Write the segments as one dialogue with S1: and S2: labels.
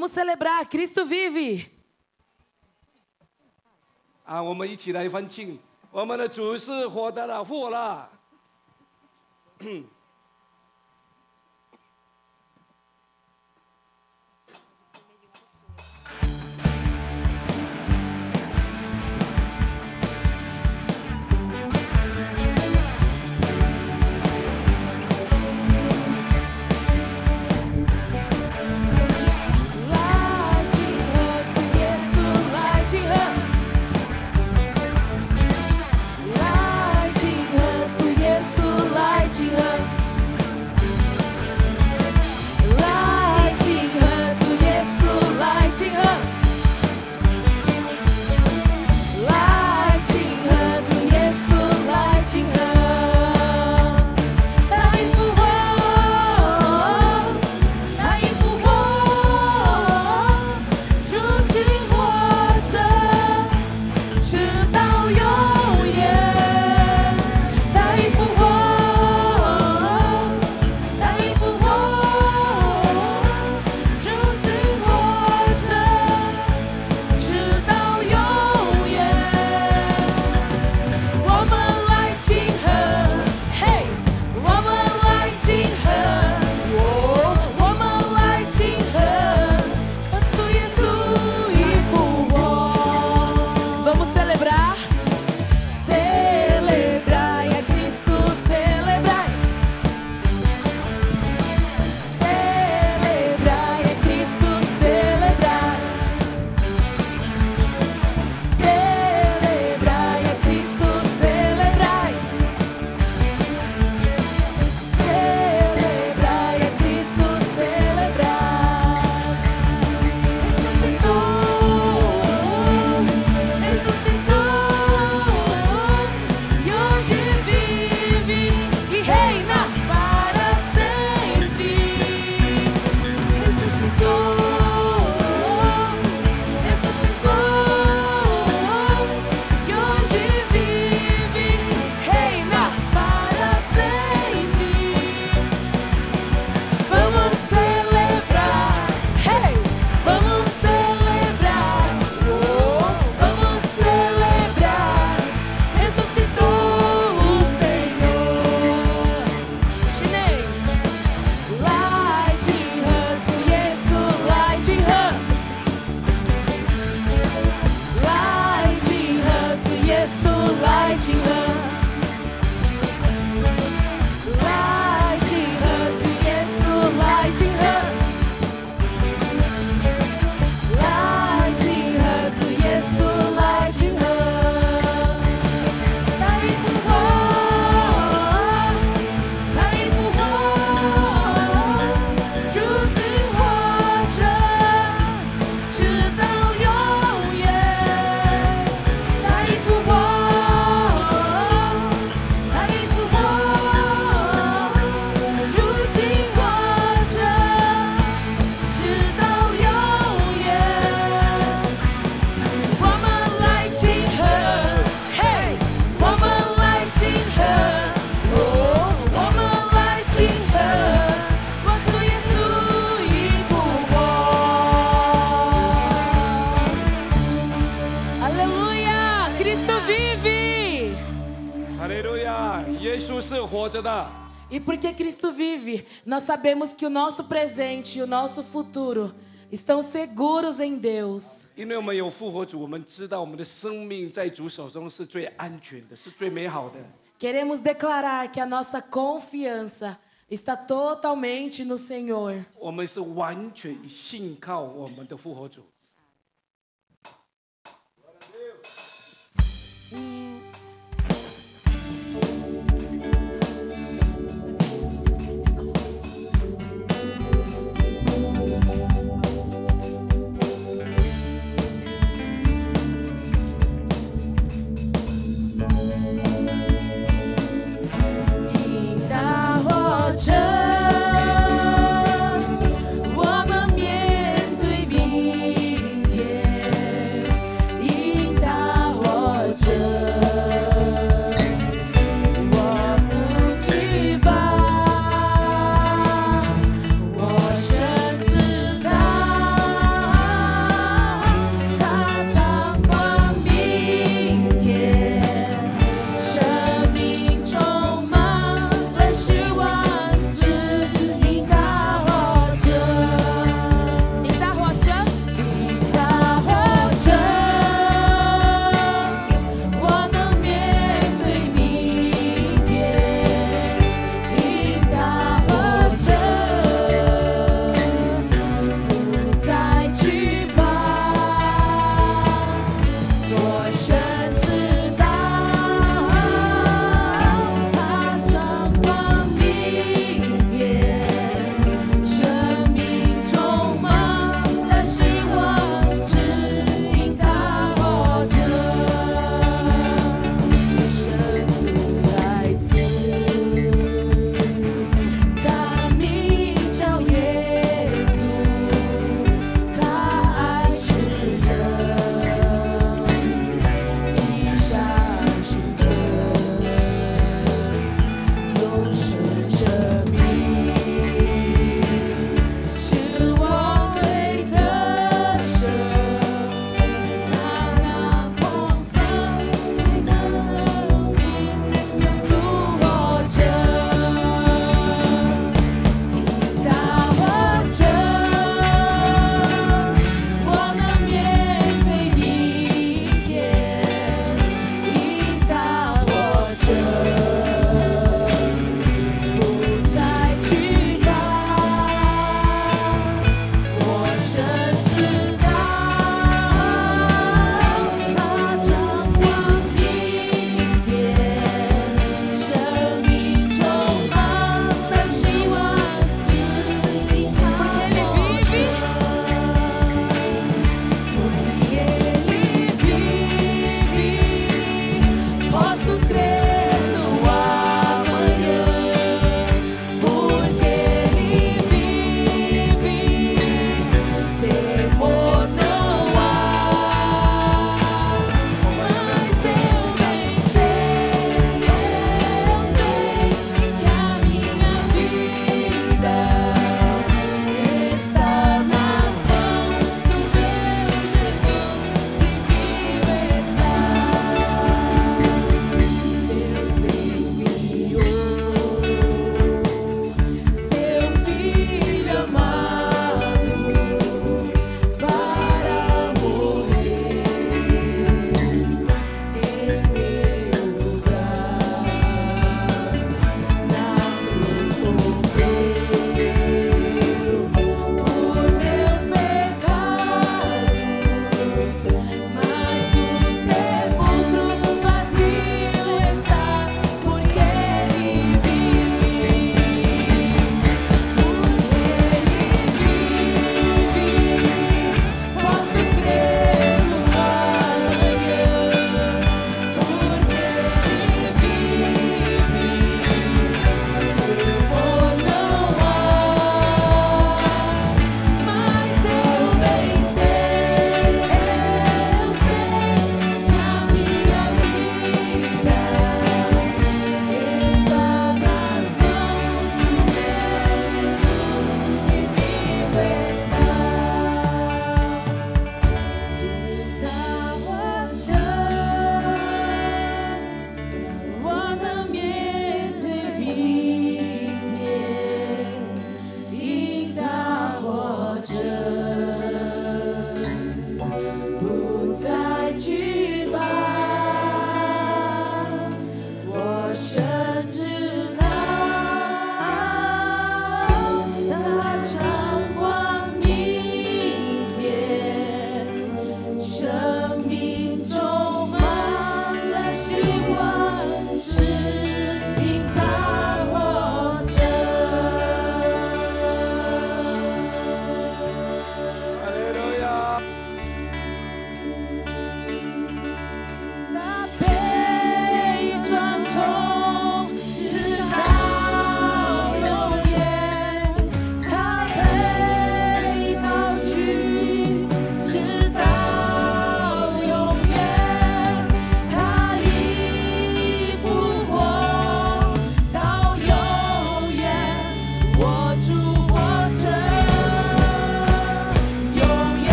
S1: Vamos celebrar, Cristo vive.
S2: 啊，我们一起来欢庆，我们的主是活的了，复活了。
S1: E porque Cristo vive, nós sabemos que o nosso presente e o nosso futuro estão seguros em Deus.
S2: 因为我们有复活主，我们知道我们的生命在主手中是最安全的，是最美好的。
S1: Queremos declarar que a nossa confiança está totalmente no Senhor.
S2: 我们是完全信靠我们的复活主。
S1: 我们面对明天，引导我这。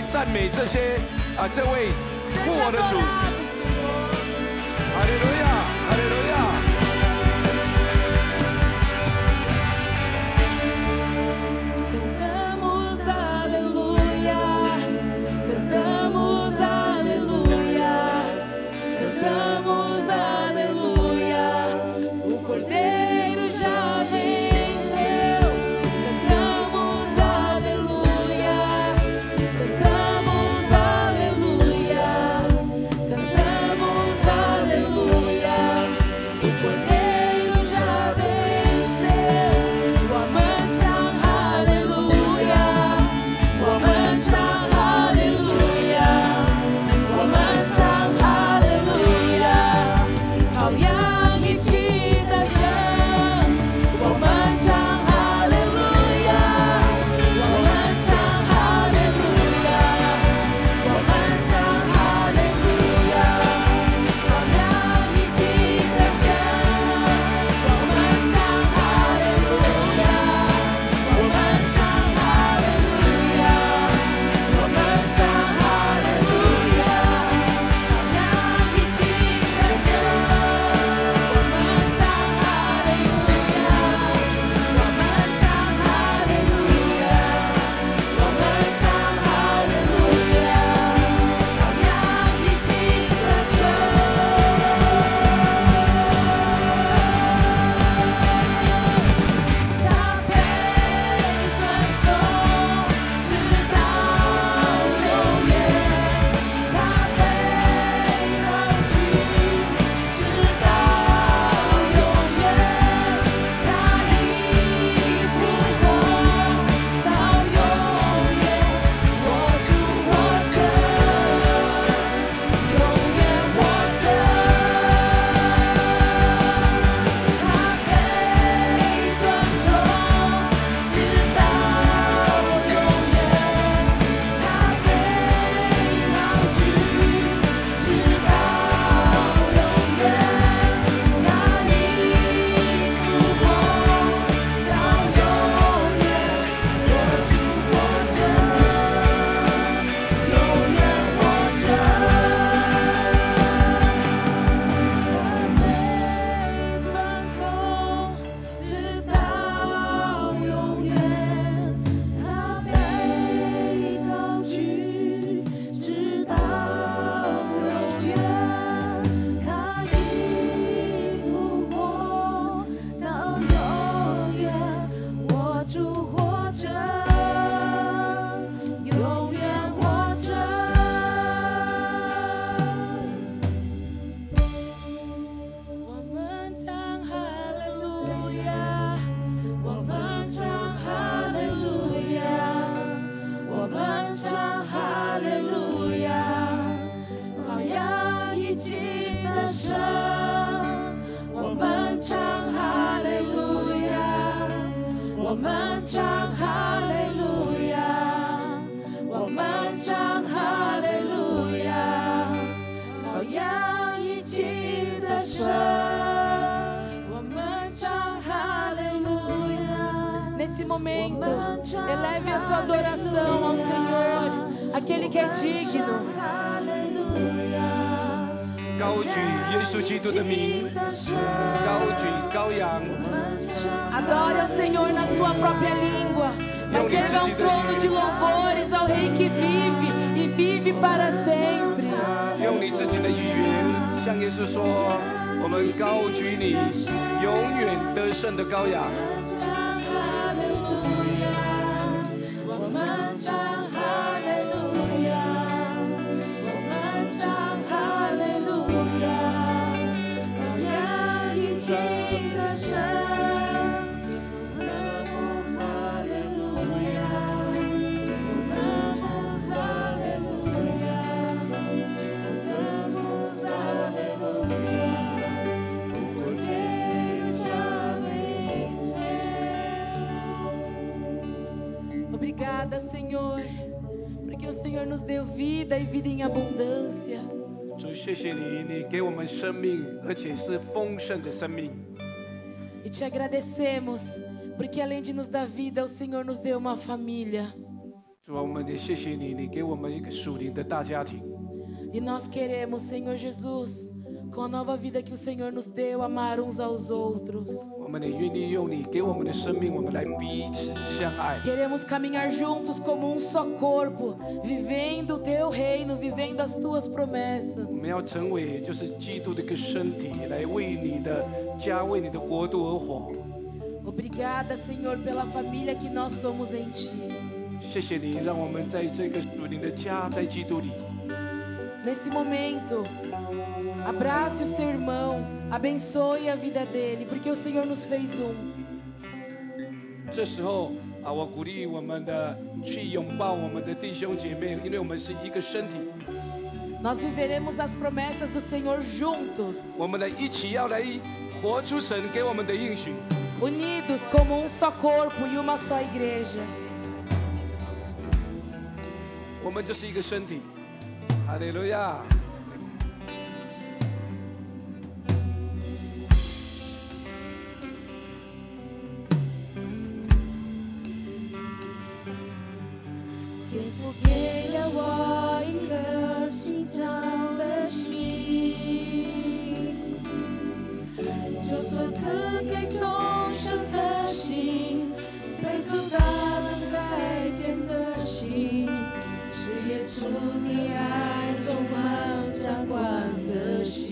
S2: 来赞美这些这位复
S1: Seja
S2: 活的主。
S1: adorado, Senhor.
S2: 哈利路亚，哈利路亚。
S1: Cantamos aleluia, cantamos aleluia, cantamos aleluia. O Cordeiro já venceu. Cantamos aleluia, cantamos aleluia, cantamos aleluia. O Cordeiro já venceu. O amante aleluia, o amante aleluia, o amante aleluia. Ao yang e tida chan, o amante aleluia, o amante aleluia, o amante aleluia. Ao yang e tida chan, o amante aleluia. Nesse momento, eleve a sua adoração ao Senhor, aquele que é digno.
S2: 高举耶稣基督的名，高举羔羊。
S1: Adore ao Senhor na sua própria língua, mas erga um trono de louvores ao Rei que vive e vive para sempre.
S2: 用你自己的语言向耶稣说：“我们高举你，永远得胜的羔羊。”
S1: Obrigada, Senhor, porque o Senhor nos deu vida e vida em abundância.
S2: 主，谢谢你，你给我们生命，而且是丰盛的生命。
S1: E te agradecemos, porque além de nos dar vida, o Senhor nos deu uma família.
S2: 主啊，我们也谢谢你，你给我们一个属灵的大家庭。
S1: E nós queremos, Senhor Jesus, com a nova vida que o Senhor nos deu, amar uns aos outros.
S2: 我们也愿意用你给我们的生命，我们来彼此相爱。
S1: Queremos caminhar juntos como um só corpo, vivendo o teu reino, vivendo as tuas promessas.
S2: 我们要成为就是基督的一个身体，来为你的家、为你的国度而活。
S1: Obrigada, Senhor, pela família que nós somos em Ti.
S2: 谢谢你，让我们在这个属灵的家，在基督里。
S1: Nesse momento, abrace o seu irmão, abençoe a vida dele, porque o Senhor nos fez um.
S2: 这时候啊，我鼓励我们的去拥抱我们的弟兄姐妹，因为我们是一个身体。
S1: Nós viveremos as promessas do Senhor juntos,
S2: 我们一起要来活出神给我们的应许。
S1: unidos como um só corpo e uma só igreja.
S2: 我们就是一个身体。哈利路亚。
S1: 天父给了我一颗新造的心，主所赐给重生的心，被主大能改变的心，是耶稣的爱充满掌管的心。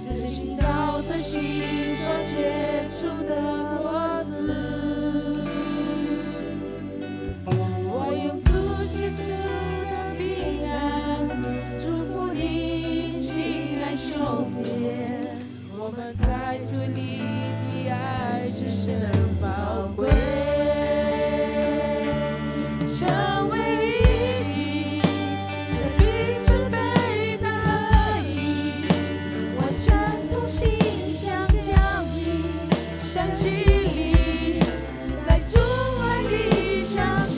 S1: 这新造的心所结出的果子。 兄姐，我们在主里的爱是甚宝贵，成为一体，在彼此背的合一，完全同心相交易，相激励，在主爱里相聚。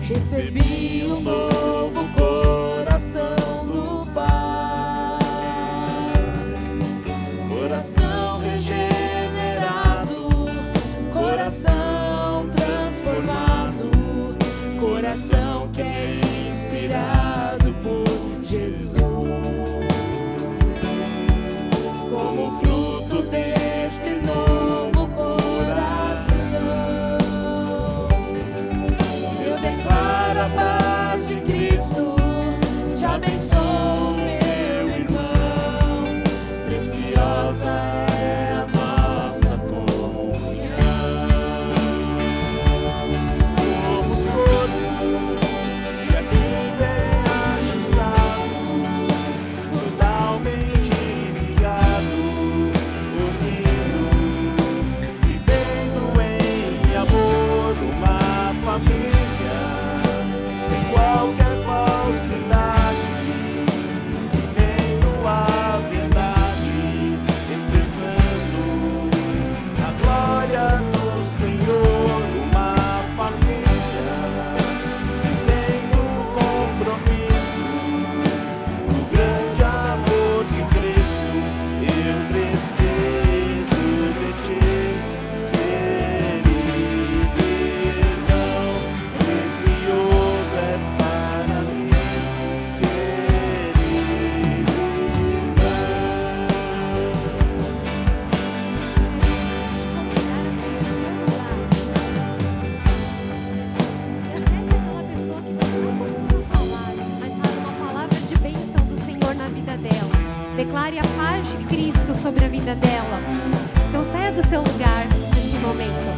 S1: Recebi um novo coração do Pai, coração regenerado, coração transformado, coração que é inspirado por Jesus. Como fruto desse novo coração, eu declaro a paz de Cristo, te abençoo, meu irmão, preciosa é a nossa comunhão. Somos corpo e assim bem ajustado, totalmente ligado, unido, vivendo em amor, uma família. Qualquer falsidade, vivendo a verdade, expressando a glória do Senhor, uma família, vivendo o compromisso do grande amor de Cristo. Eu preciso de ti, querido irmão, precioso és para mim, querido irmão.
S3: Essa é aquela pessoa que você não costuma falar, mas fala uma palavra de bênção do Senhor na vida dela. Declare a paz de Cristo sobre a vida dela. Então saia do seu lugar nesse momento.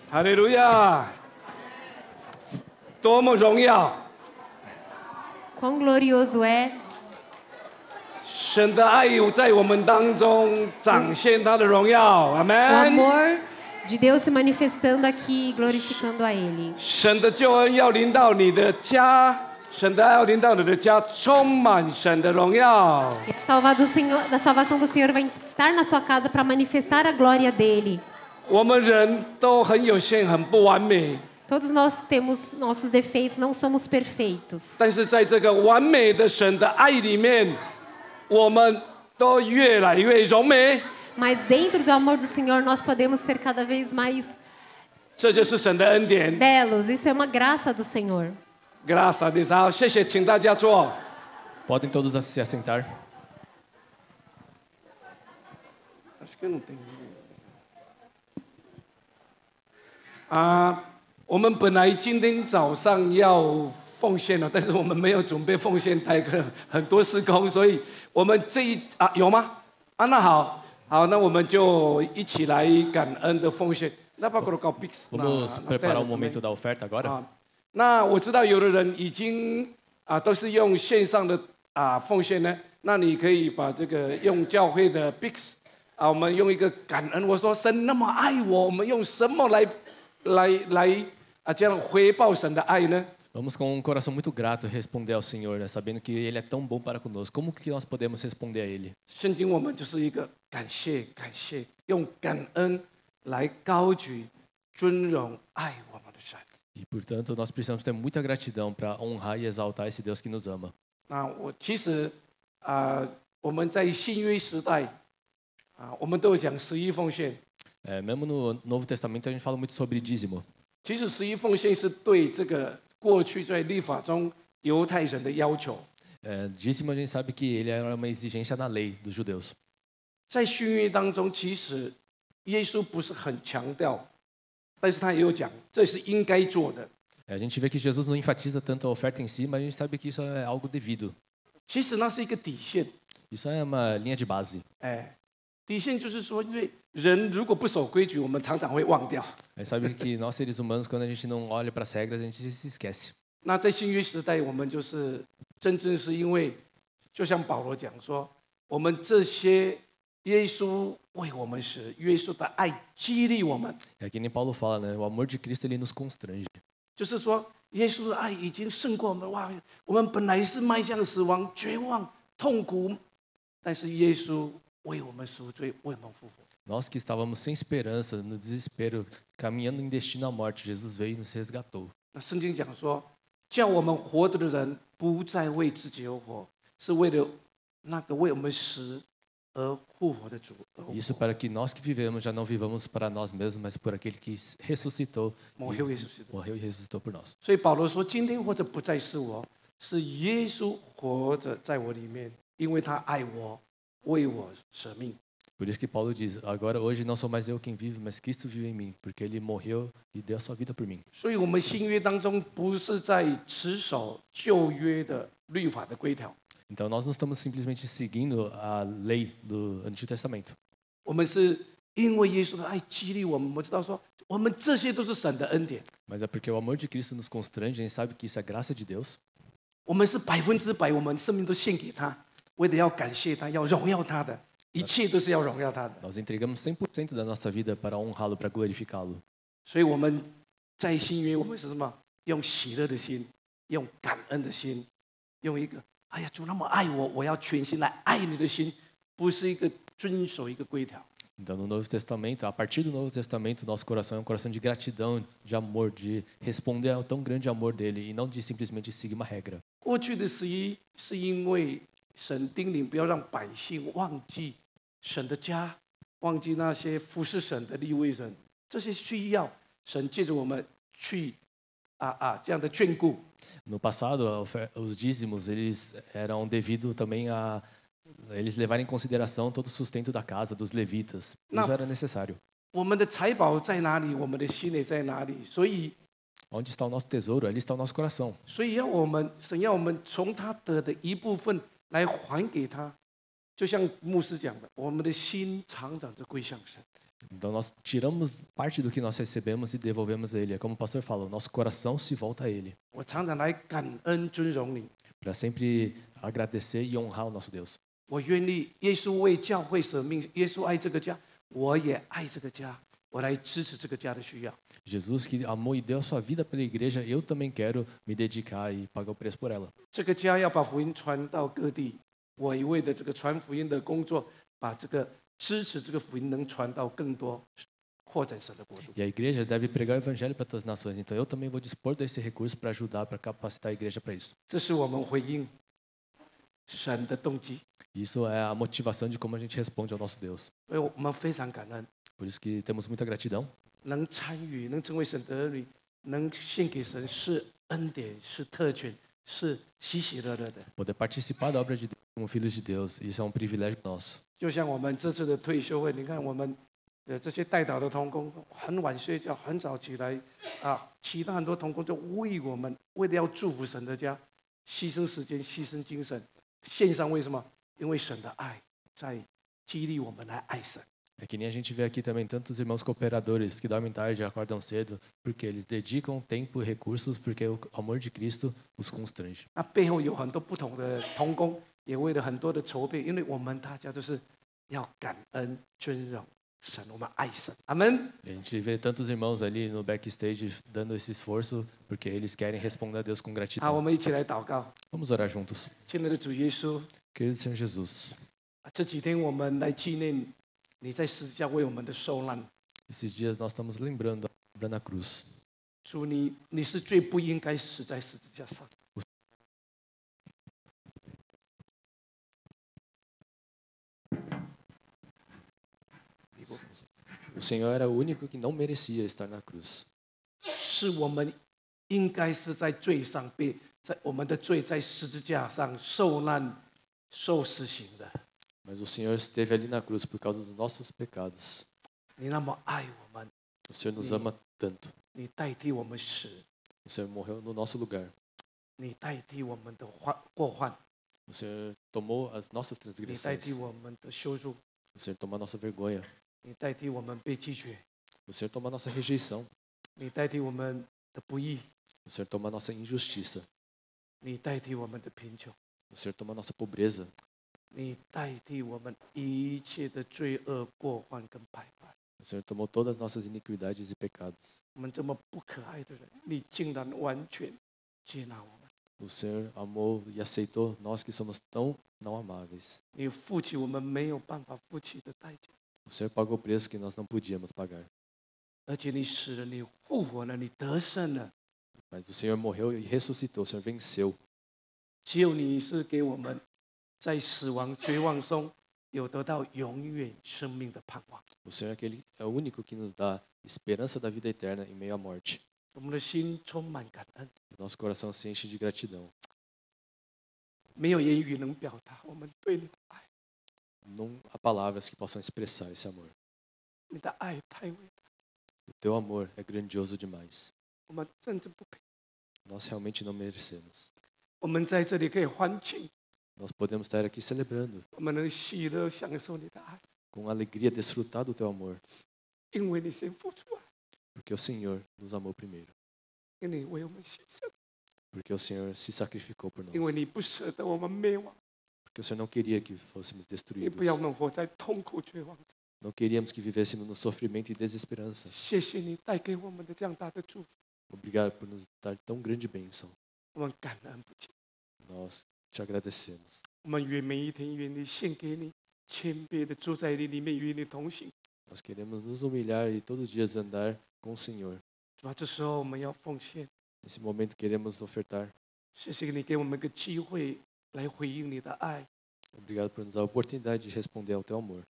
S2: 哈利路亚！多么荣耀！
S3: Quão glorioso é
S2: 神的爱在我们当中展现他的荣耀，阿
S3: o
S2: 门。
S3: amor de Deus se manifestando aqui, glorificando a Ele.
S2: 神的救恩要临到你的家，神的爱要临到你的家，充满神的荣耀。
S3: E da salvação do Senhor vai estar na sua casa para manifestar a glória dele.
S2: 我们人都很有限，很不完美，
S3: Todos nós temos nossos defeitos, não somos perfeitos.
S2: 但是在这个完美的神的爱里面，我们都越来越荣美。
S3: Mas dentro do amor do Senhor nós podemos ser cada vez mais
S2: 这就是神的恩典。
S3: belos. Isso é uma graça do Senhor.
S2: Graças a Deus，好，谢谢，请大家坐。
S4: Podem todos se assentar.
S2: Acho que não tem. 我们本来今天早上要奉献了，但是我们没有准备奉献台歌，很多事工，所以我们有吗？那好，那我们就一起来感恩的奉献。那para colocar o Pix
S4: Vamos preparar o momento da oferta agora?
S2: 那我知道有的人已经都是用线上的奉献呢，那你可以把这个用教会的 Pix 我们用一个感恩。我说神那么爱我，我们用什么来这样回报神的爱呢？
S4: Vamos com um coração muito grato responder ao Senhor, né? Sabendo que Ele é tão bom para conosco. Como que nós podemos responder a Ele?
S2: 圣经我们就是一个感谢，用感恩来高举、尊荣、爱我们的神。
S4: E, portanto, nós precisamos ter muita gratidão para honrar e exaltar esse Deus que nos ama.
S2: 那我其实我们在新约时代我们都有讲十一奉献。
S4: Mesmo no Novo Testamento a gente fala muito sobre dízimo.
S2: 其实十一奉献是对这个过去在律法中犹太人的要求。
S4: Dízimo a gente sabe que ele era uma exigência na lei dos judeus.
S2: 在新约当中，其实耶稣不是很强调，但是他也有讲，这是应该做的。
S4: A gente vê que Jesus não enfatiza tanto a oferta em si, mas a gente sabe que isso é algo devido.
S2: 其实那是一个底线。
S4: Isso é uma linha de base.
S2: 底线就是说，因为人如果不守规矩，我们常常会忘掉。
S4: A gente sabe que nós seres humanos, quando a gente não olha para as regras, a gente se esquece.
S2: 那在新约时代，我们就是真正是因为，就像保罗讲说，我们这些耶稣为我们死，耶稣的爱激励我们。
S4: É que nem Paulo fala, né? O amor de Cristo ele nos constrange.
S2: 就是说，耶稣的爱已经胜过我们。哇，我们本来是迈向死亡、绝望、痛苦，但是耶稣为我们赎罪，为我们复活。
S4: Nós que estávamos sem esperança, no desespero, caminhando em destino à morte, Jesus veio e nos resgatou.
S2: 那圣经讲说，叫我们活着的人不再为自己而活，是为了那个为我们死而复活的主而活。
S4: Isso para que nós que vivemos já não vivamos para nós mesmos, mas por aquele que ressuscitou,
S2: morreu e ressuscitou。
S4: morreu e ressuscitou por nós.
S2: 所以保罗说，今天活着不再是我，是耶稣活着在我里面，因为他爱我，为我舍命。
S4: Por isso que Paulo diz, agora hoje não sou mais eu quem vive, mas Cristo vive em mim, porque ele morreu e deu a sua vida por mim.
S2: 所以，我们新约当中不是在持守旧约的律法的规条，
S4: Então nós não estamos simplesmente seguindo a lei do Antigo Testamento.
S2: 我们是因为耶稣的爱激励我们，我们知道说，我们这些都是神的恩典，
S4: Mas é porque o amor de Cristo nos constrange, a gente sabe que isso é graça de Deus.
S2: 我们是100%，我们生命都献给他，为了要感谢他，要荣耀他的，一切都是要荣耀他的。
S4: Nós entregamos 100% da nossa vida para honrá-lo, para glorificá-lo.
S2: 所以我们在新约，我们是什么？用喜乐的心，用感恩的心，用一个哎呀，主那么爱我，我要全心来爱你的心，不是一个遵守一个规条。
S4: Então, no Novo Testamento, a partir do Novo Testamento, nosso coração é um coração de gratidão, de amor, de responder ao tão grande amor dele e não de simplesmente seguir uma regra.
S2: 过去的11是因为神叮咛不要让百姓忘记神的家，忘记那些服侍神的利未人，这些需要神借着我们去这样的眷顾。
S4: No passado, os dízimos eles eram devido também a eles levarem em consideração todo o sustento da casa dos levitas. Isso era necessário.
S2: 我们的财宝在哪里，我们的心也在哪里。所以
S4: Onde está o nosso tesouro, ali está o nosso coração.
S2: 神要我们从他得的一部分来还给他，就像牧师讲的，我们的心常常就归向神。
S4: Então nós tiramos parte do que nós recebemos e devolvemos a Ele. É como o pastor fala, o nosso coração se volta a Ele,
S2: 我常常来感恩尊荣你。
S4: para sempre agradecer e honrar o nosso Deus.
S2: 我愿意，耶稣为教会舍命，耶稣爱这个家，我也爱这个家，我来支持这个家的需要。
S4: Jesus que amou e deu a sua vida pela igreja, eu também quero me dedicar e pagar o preço por ela.
S2: 这个家要把福音传到各地，我也为的这个传福音的工作，把这个支持这个福音能传到更多，扩展神的国度。
S4: E a igreja deve pregar o evangelho para todas as nações. Então eu também vou dispor desse recurso para ajudar, para capacitar a igreja para isso.
S2: 这是我们回应神的动机，
S4: Isso é a motivação de como a gente responde ao nosso Deus.
S2: 所以我们非常感恩，
S4: Por isso que temos muita gratidão.
S2: 能参与，能成为神的儿女，能献给神是恩典，是特权，是喜喜乐乐的。
S4: Poder participar da obra de Deus como filhos de Deus, isso é um privilégio nosso.
S2: 就像我们这次的退休会，你看我们这些带导的同工很晚睡觉，很早起来啊，其他很多同工就为我们，为了要祝福神的家，牺牲时间、牺牲精神，献上为什么？因为神的爱在激励我们来爱神。
S4: É que nem a gente vê aqui também tantos irmãos cooperadores que dormem tarde e acordam cedo, porque eles dedicam tempo e recursos, porque o amor de Cristo os constrange.
S2: 那背后有很多不同的同工，也为了很多的筹备，因为我们大家都是要感恩、尊荣神，我们爱神。阿门。
S4: E a gente vê tantos irmãos ali no backstage dando esse esforço, porque eles querem responder a Deus com
S2: 好，我
S4: gratidão.
S2: 们一起来祷告。
S4: Vamos orar juntos.
S2: 亲爱的主耶稣，
S4: Querido Senhor Jesus,
S2: 这几天我们来纪念你在十字架为我们的受难。
S4: esses dias nós estamos lembrando a obra na cruz.
S2: 主你是最不应该死在十字架上。
S4: O Senhor era o único que não merecia estar na cruz.
S2: 是我们应该是在罪上在我们的罪在十字架上受难、受死刑的。
S4: Mas o Senhor esteve ali na cruz por causa dos nossos pecados.
S2: 你那么爱我们，
S4: O Senhor nos ama tanto.
S2: 你代替我们死，
S4: O Senhor morreu no nosso lugar.
S2: 你代替我们的过患，
S4: O Senhor tomou as nossas
S2: 你代替
S4: transgressões.
S2: 我们的羞辱，
S4: O Senhor tomou a nossa vergonha.
S2: 你代替我们被拒绝，
S4: O Senhor tomou a nossa rejeição.
S2: 你代替我们的不义，
S4: O Senhor tomou a nossa injustiça.
S2: 你代替我们的贫穷，
S4: O Senhor tomou a nossa pobreza.
S2: 你代替我们一切的罪恶、过患跟败坏。
S4: O Senhor tomou todas as nossas iniquidades e pecados.
S2: 我们这么不可爱的人，你竟然完全接纳我们，
S4: O Senhor amou e aceitou nós que somos tão não amáveis.
S2: 你付起我们没有办法付起的代价，
S4: O Senhor pagou o preço que nós não podíamos pagar.
S2: 而且你死了，你复活了，你得胜了。
S4: Mas o Senhor morreu e ressuscitou. O Senhor venceu.
S2: 只有你是给我们在死亡绝望中有得到永远生命的盼望。
S4: O Senhor é o único que nos dá esperança da vida eterna em meio à morte.
S2: 我们的心充满感恩，
S4: Nosso coração se enche de gratidão.
S2: 没有言语能表达我们对你的爱，
S4: Não há palavras que possam expressar esse amor.
S2: 你的爱太伟大，
S4: O teu amor é grandioso demais.
S2: 我们真的不配。
S4: Nós realmente não merecemos.
S2: 我们在这里可以欢庆，
S4: Nós podemos estar aqui celebrando,
S2: 我们能喜乐享受你的爱，
S4: com alegria desfrutar do teu amor,
S2: 因为你先付出爱，
S4: porque o Senhor nos amou primeiro.
S2: 因为你为我们牺牲，
S4: Porque o Senhor se sacrificou por nós.
S2: 因为你不舍得我们灭亡，
S4: Porque o Senhor não queria que fôssemos
S2: 你
S4: destruídos.
S2: 不要我们活在痛苦绝望中。
S4: Não queríamos que vivêssemos no sofrimento e desesperança.
S2: 谢谢你带给我们的这样大的祝福，
S4: Obrigado por nos dar tão grande bênção.
S2: 我们感恩不尽。
S4: Nós te agradecemos.
S2: 我们愿每一天愿意献给你，谦卑的住在你里面，与你同行。
S4: Nós queremos nos humilhar e todos os dias andar com o Senhor.
S2: 主啊，这时候我们要奉献。
S4: Nesse momento queremos ofertar.
S2: 谢谢你给我们一个机会来回应你的爱，
S4: Obrigado por nos dar a oportunidade de responder ao teu amor.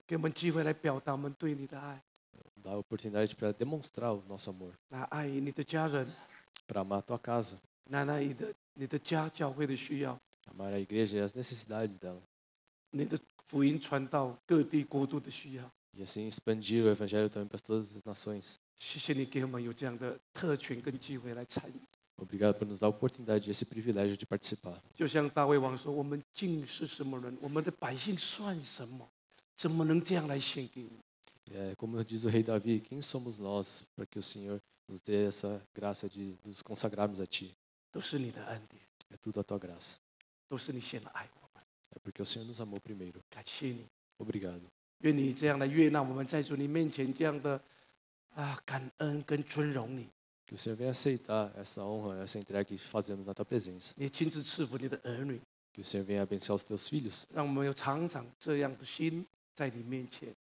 S2: 给我们机会来表达我们对你的爱，
S4: Dar a oportunidade para demonstrar o nosso amor.
S2: 来爱你的家人，
S4: Para amar a tua casa.
S2: 来爱你的家教会的需要，
S4: Amar a igreja e as necessidades dela.
S2: 你的福音传到各地国度的需要。
S4: E assim expandir o evangelho também para todas as nações.
S2: 谢谢你给我们有这样的特权跟机会来参与。
S4: Obrigado por nos dar a oportunidade e esse privilégio de participar.
S2: 就像大卫王说：“我们竟是什么人？我们的百姓算什么？怎么能这样来献给你？
S4: Como diz o rei Davi, quem somos nós para que o Senhor nos dê essa graça de nos consagrarmos a Ti?
S2: 都是你的恩典，
S4: É tudo a Tua graça.
S2: 都是你先来爱我们，
S4: É porque o Senhor nos amou primeiro.
S2: 感谢你。
S4: Obrigado.
S2: 愿你这样来悦纳我们在主你面前这样的感恩跟尊荣你，
S4: Que o Senhor venha aceitar essa honra, essa entrega que fazemos na Tua presença.
S2: 你亲自赐福你的儿女，
S4: Que o Senhor venha abençoar os Teus filhos,
S2: 让我们有常常这样的心在你面前，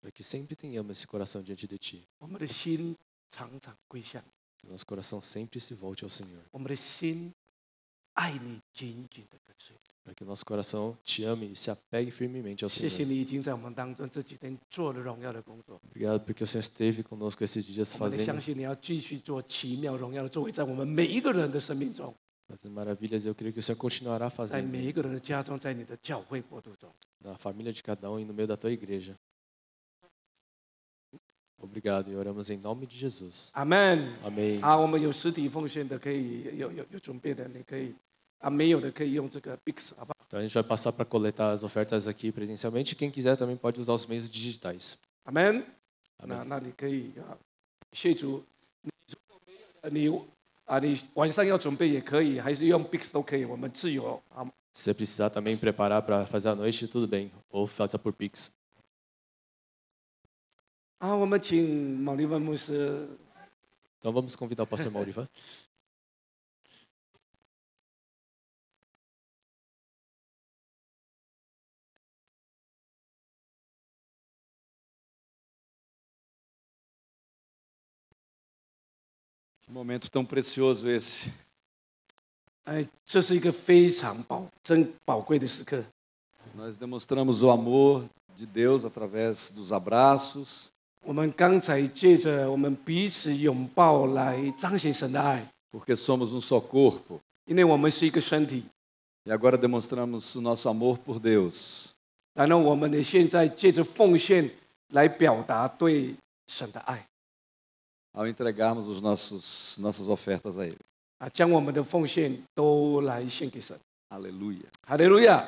S4: para que sempre tenhamos esse coração diante de Ti.
S2: 我们的心常常归向你，
S4: Que nosso coração sempre se volte ao Senhor.
S2: 我们的心爱你紧紧的跟随。
S4: Para que o nosso coração Te ame e se apegue firmemente ao
S2: 谢谢
S4: Senhor.
S2: 你已经在我们当中这几天做了荣耀的工作，
S4: Obrigado porque o Senhor esteve conosco esses dias
S2: 我们也相
S4: fazendo
S2: 信你要继续做奇妙荣耀的作为，在我们每一个人的生命中，
S4: maravilhas. Eu creio que o Senhor continuará
S2: 在
S4: fazendo
S2: 每一个人的家中，在你的教会国度中。
S4: na família de cada e no meio da Tua igreja. Obrigado e oramos em nome de Jesus.
S2: 阿门。
S4: Amém.
S2: 好，我们有实体奉献的，可以有准备的，你可以没有的可以用这个 Bix， 好吧？
S4: Então a gente vai passar para coletar as ofertas aqui presencialmente. Quem quiser também pode usar os meios digitais.
S2: 阿门。
S4: Amém.
S2: 那你可以谢主，你晚上要准备也可以，还是用 Bix 都可以，我们自由。好，
S4: Se você precisar também preparar para fazer à noite, tudo bem. Ou faça por Pix.
S2: 好，我们请毛利文牧师。
S4: Então vamos convidar o pastor Maurivan.
S5: Que momento tão precioso esse.
S2: 这是一个非常珍宝贵的时刻。
S5: Nós demonstramos o amor de Deus através dos abraços.
S2: 我们刚才借着我们彼此拥抱来彰显神的爱，
S5: Porque somos um só corpo.
S2: 因为我们是一个身体。
S5: E agora demonstramos o nosso amor por Deus.
S2: 然后我们也现在借着奉献来表达对神的爱，
S5: Ao entregarmos nossas ofertas a Ele.
S2: 将我们的奉献都来献给神。
S5: Aleluia.
S2: 哈利路亚！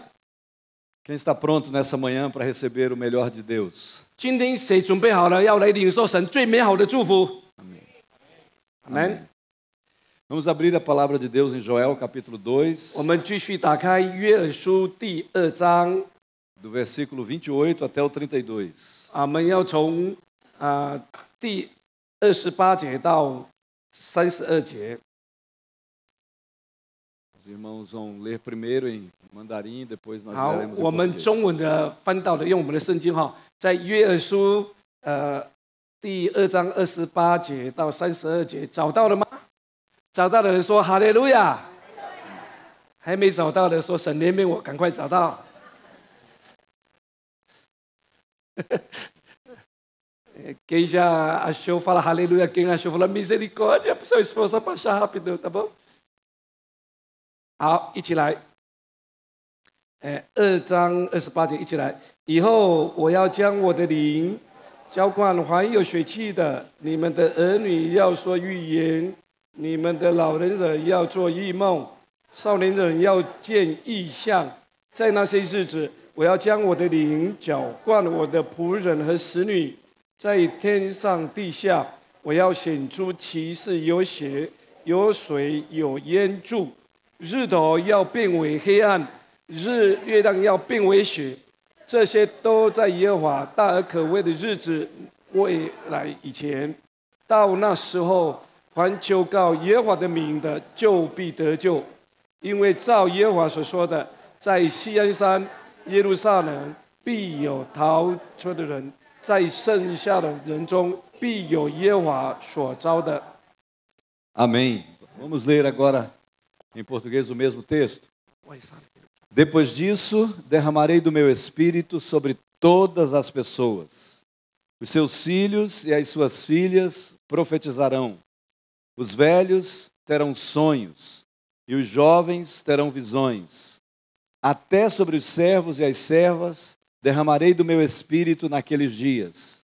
S5: Quem está pronto nessa manhã para receber o melhor de Deus?
S2: 今天谁准备好了要来领受神最美好的祝福？
S5: Amém.
S2: 阿门。
S5: Vamos abrir a palavra de Deus em Joel capítulo 2,
S2: 我们继续打开约珥书第2章，
S5: do versículo 28 até o 32.
S2: 我们要从第28节到32节。
S5: Os irmãos vão ler primeiro em mandarim, depois nós
S2: 好，
S5: leremos em
S2: 我们
S5: português.
S2: 中文的翻到的，用我们的圣经哈，在约珥书第2章28节到32节，找到了吗？找到的人说哈利路亚，还没找到的说神怜悯我，赶快找到。给一下阿修fala aleluia, quem achou fala misericórdia, a pessoa esforça para achar rápido, tá bom? 好，一起来。2章28节，一起来。以后我要将我的灵浇灌凡有血气的，你们的儿女要说预言，你们的老人人要做异梦，少年人要见异象。在那些日子，我要将我的灵浇灌我的仆人和使女，在天上地下，我要显出奇事，有血，有水，有烟柱。日头要变为黑暗，月亮要变为血，这些都在耶和华大而可畏的日子未来以前。到那时候，凡求告耶和华的名的，就必得救，因为照耶和华所说的，在锡安山耶路撒冷必有逃出的人，在剩下的人中必有耶和华所招的。
S5: Amém. Vamos ler agora em português o mesmo texto. Depois disso, derramarei do meu espírito sobre todas as pessoas. Os seus filhos e as suas filhas profetizarão. Os velhos terão sonhos e os jovens terão visões. Até sobre os servos e as servas derramarei do meu espírito naqueles dias.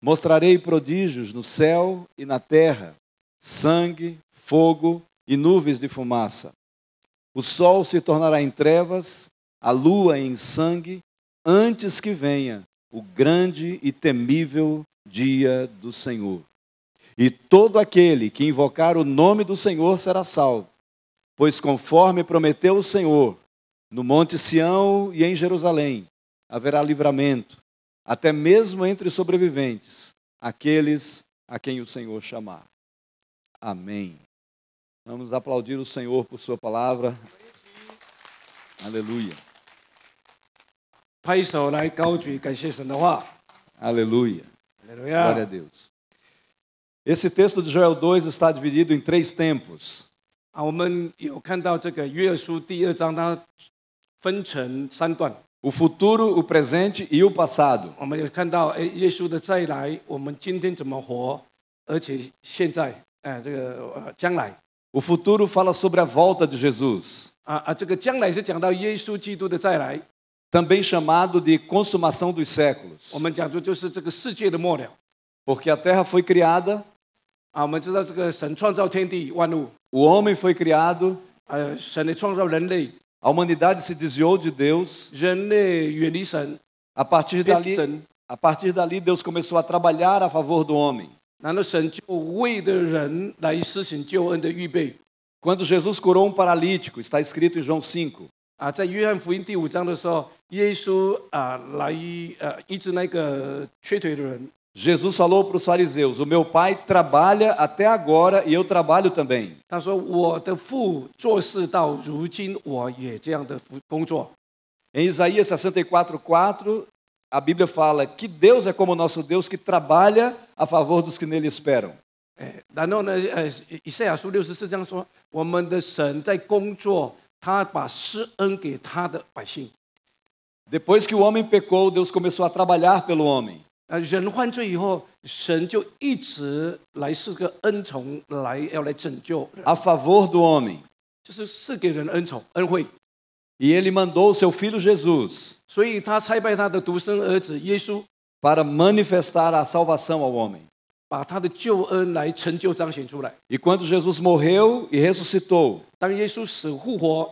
S5: Mostrarei prodígios no céu e na terra, sangue, fogo e nuvens de fumaça. O sol se tornará em trevas, a lua em sangue, antes que venha o grande e temível dia do Senhor. E todo aquele que invocar o nome do Senhor será salvo. Pois conforme prometeu o Senhor, no Monte Sião e em Jerusalém haverá livramento, até mesmo entre os sobreviventes, aqueles a quem o Senhor chamar. Amém. Vamos aplaudir o Senhor por sua palavra. Aleluia.
S2: 拍手来高举，感谢神的话。
S5: Aleluia.
S2: 哈利路
S5: Glória a
S2: 亚。
S5: Deus. Esse texto de Joel 2 está dividido em 3 tempos.
S2: 我们有看到这个约珥书第2章，它分成3段。
S5: O futuro, o presente e o passado.
S2: 我们有看到，耶稣的再来，我们今天怎么活，而且现在，将来。
S5: O futuro fala sobre a volta de Jesus,
S2: 这个将来是讲到耶稣基督的再来。
S5: também chamado de consumação dos séculos.
S2: 我们讲说就是这个世界的末了。
S5: Porque a terra foi criada,
S2: 我们知道这个神创造天地万物，
S5: o homem foi criado,
S2: 神也创造人类，
S5: a humanidade se desviou de Deus.
S2: 人类远离神，
S5: A partir
S2: 偏
S5: dali,
S2: 神，
S5: a partir dali, Deus começou a trabalhar a favor do homem.
S2: 然后神就为的人来施行救恩的预备。
S5: Quando Jesus curou um paralítico, está escrito em João 5,
S2: 在约翰福音第5章的时候，耶稣来医治那个瘸腿的人。
S5: Jesus falou para os fariseus: o meu pai trabalha até agora e eu trabalho também.
S2: 他说：“我的父做事到如今，我也这样的工作。”
S5: Em Isaías 64:4, a Bíblia fala que Deus é como o nosso Deus que trabalha a favor dos que nele esperam.
S2: 然后呢，以赛亚书64章说，我们的神在工作，他把施恩给他的百姓。
S5: Depois que o homem pecou, Deus começou a trabalhar pelo homem.
S2: 人犯罪以后，神就一直来是个恩宠，要来拯救人，
S5: A favor do homem.
S2: 就是赐给人恩宠恩惠。
S5: E ele mandou o seu filho Jesus
S2: 所以他差派他的独生儿子耶稣，
S5: para manifestar a salvação ao homem.
S2: 把他的救恩来成就彰显出来。
S5: E quando Jesus morreu e ressuscitou,
S2: 当耶稣死复活，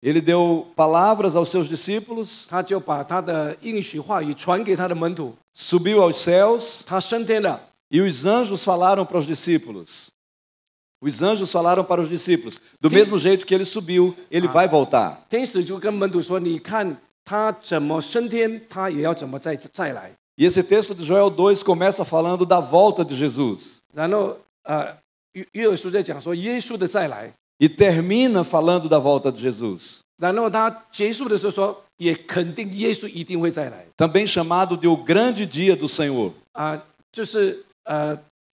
S5: ele deu palavras aos seus discípulos,
S2: 他就把他的应许话语传给他的门徒。
S5: subiu aos céus
S2: 他升天了，
S5: e os anjos falaram para os discípulos. Os anjos falaram para os discípulos: do mesmo jeito que ele subiu, ele vai voltar.
S2: 天使就跟门徒说：“你看他怎么升天，他也要怎么再来。”
S5: E esse texto de Joel 2 começa falando da volta de Jesus
S2: 然后约珥书在讲说耶稣的再来，
S5: e termina falando da volta de Jesus,
S2: 然后他结束的时候说，也肯定耶稣一定会再来。
S5: também chamado de o grande dia do Senhor.
S2: 就是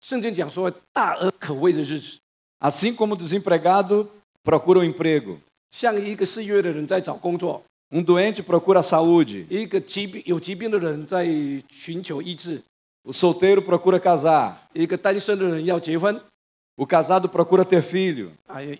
S2: 圣经讲说大而可畏的日子，
S5: Assim como o desempregado procura um emprego,
S2: 像一个失业的人在找工作，
S5: doente procura a saúde,
S2: 一个有疾病的人在寻求医治，
S5: o solteiro procura casar,
S2: 一个单身的人要结婚，
S5: o casado procura ter filho.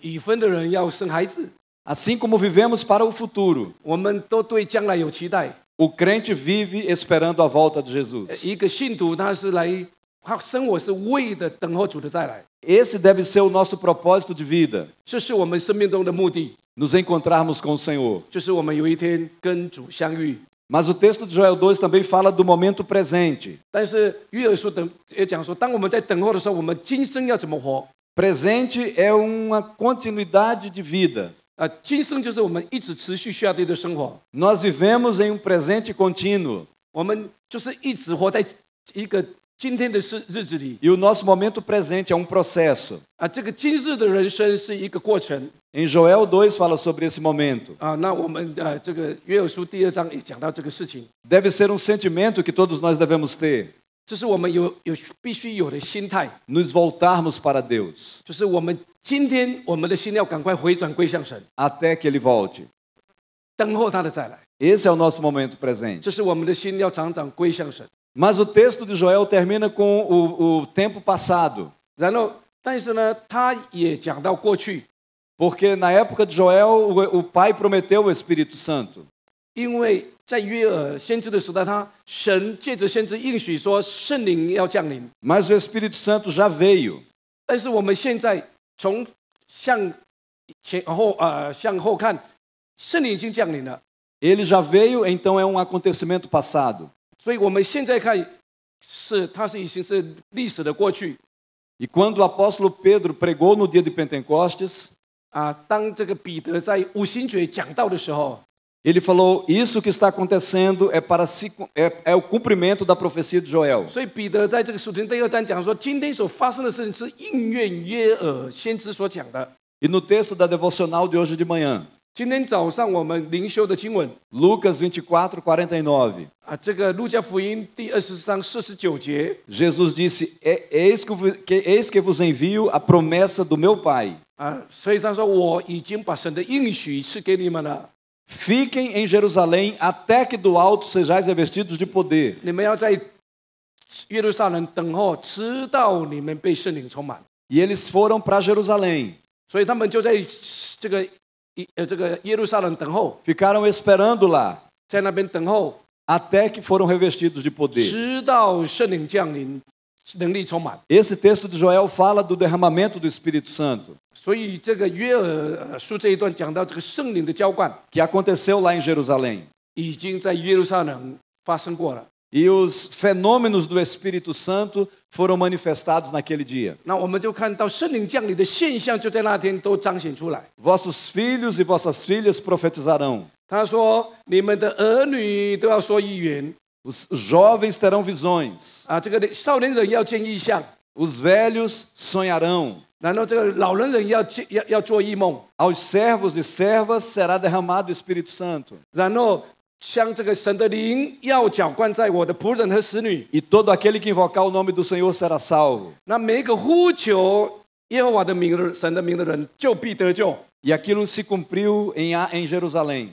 S2: 已婚的人要生孩子。
S5: Assim como vivemos para o futuro,
S2: 我们都对将来有期待。
S5: o crente vive esperando a volta de Jesus.
S2: 一个信徒他是来，他生活是为的等候主的再来，
S5: Esse deve ser o nosso propósito de vida,
S2: 这是我们生命中的目的，
S5: nos encontrarmos com o Senhor.
S2: 就是我们有一天跟主相遇。
S5: Mas o texto de Joel 2 também fala do momento presente.
S2: 但是约珥书也讲说，当我们在等候的时候，我们今生要怎么活？
S5: Presente é uma continuidade de vida.
S2: 今生就是我们一直持续下去的生活，
S5: Nós vivemos em um presente contínuo.
S2: 我们就是一直活在一个今天的日子里。
S5: E o nosso momento presente é um processo.
S2: 这个今日的人生是一个过程。
S5: Em Joel 2 fala sobre esse momento.
S2: 那我们这个约珥书第2章也讲到这个事情，
S5: Deve ser um sentimento que todos nós devemos ter.
S2: 这是我们必须有的心态，
S5: Nos voltarmos para Deus,
S2: 就是我们今天我们的心要赶快回转归向神，
S5: até que Ele volte.
S2: 等候他的再来。
S5: Esse é o nosso momento presente.
S2: 这是我们的心要常常归向神。
S5: Mas o texto de Joel termina com o tempo passado.
S2: 然后，但是呢，他也讲到过去，
S5: Porque na época de Joel, o pai prometeu o Espírito Santo.
S2: 因为在约珥先知的时代，神借着先知应许说圣灵要降临。
S5: Mas o Espírito Santo já veio.
S2: 但是我们现在从向后看，圣灵已经降临了。
S5: Ele já veio, então é um acontecimento passado.
S2: 所以我们现在看它是已经是历史的过去
S5: E quando o apóstolo Pedro pregou no dia de Pentecostes,
S2: 啊。当这个彼得在五旬节讲道的时候，
S5: ele falou: Isso que está acontecendo é o cumprimento da profecia de Joel.
S2: 所以彼得在这个使徒行第2章讲说，今天所发生的事情是应验约珥先知所讲的。
S5: E no texto da devocional de hoje de manhã,
S2: 今天早上我们灵修的经文
S5: Lucas 24:49,
S2: 啊，这个路加福音第20章49节
S5: Jesus disse: Eis que vos envio a promessa do meu Pai.
S2: 啊，所以他说我已经把神的应许赐给你们了，
S5: Fiquem em Jerusalém até que do alto sejais revestidos de poder.
S2: 你们要在耶路撒冷等候，直到你们被圣灵充满。
S5: E eles foram para Jerusalém.
S2: 所以他们就在这个耶路撒冷等候，
S5: Ficaram esperando lá
S2: 在那边等候，
S5: até que foram revestidos de poder.
S2: 直到圣灵降临，能力充满。
S5: Esse texto de Joel fala do derramamento do Espírito Santo,
S2: 所以这个约珥书这一段讲到这个圣灵的浇灌，
S5: que aconteceu lá em Jerusalém.
S2: 已经在耶路撒冷发生过了。
S5: E os fenômenos do Espírito Santo foram manifestados naquele dia.
S2: 那我们就看到圣灵降临的现象，就在那天都彰显出来。
S5: Vossos filhos e vossas filhas profetizarão.
S2: 他说：“你们的儿女都要说预言
S5: Os jovens terão visões.
S2: 啊，这个少年人要见异象，
S5: Os velhos sonharão.
S2: 然后这个老人人要做异梦，
S5: Aos servos e servas será derramado o Espírito Santo.
S2: 然后像这个神的灵要浇灌在我的仆人和使女。
S5: E todo aquele que invocar o nome do Senhor será salvo.
S2: 那每一个呼求耶和华的名的神的名的人，就必得救。
S5: E aquilo se cumpriu em Jerusalém.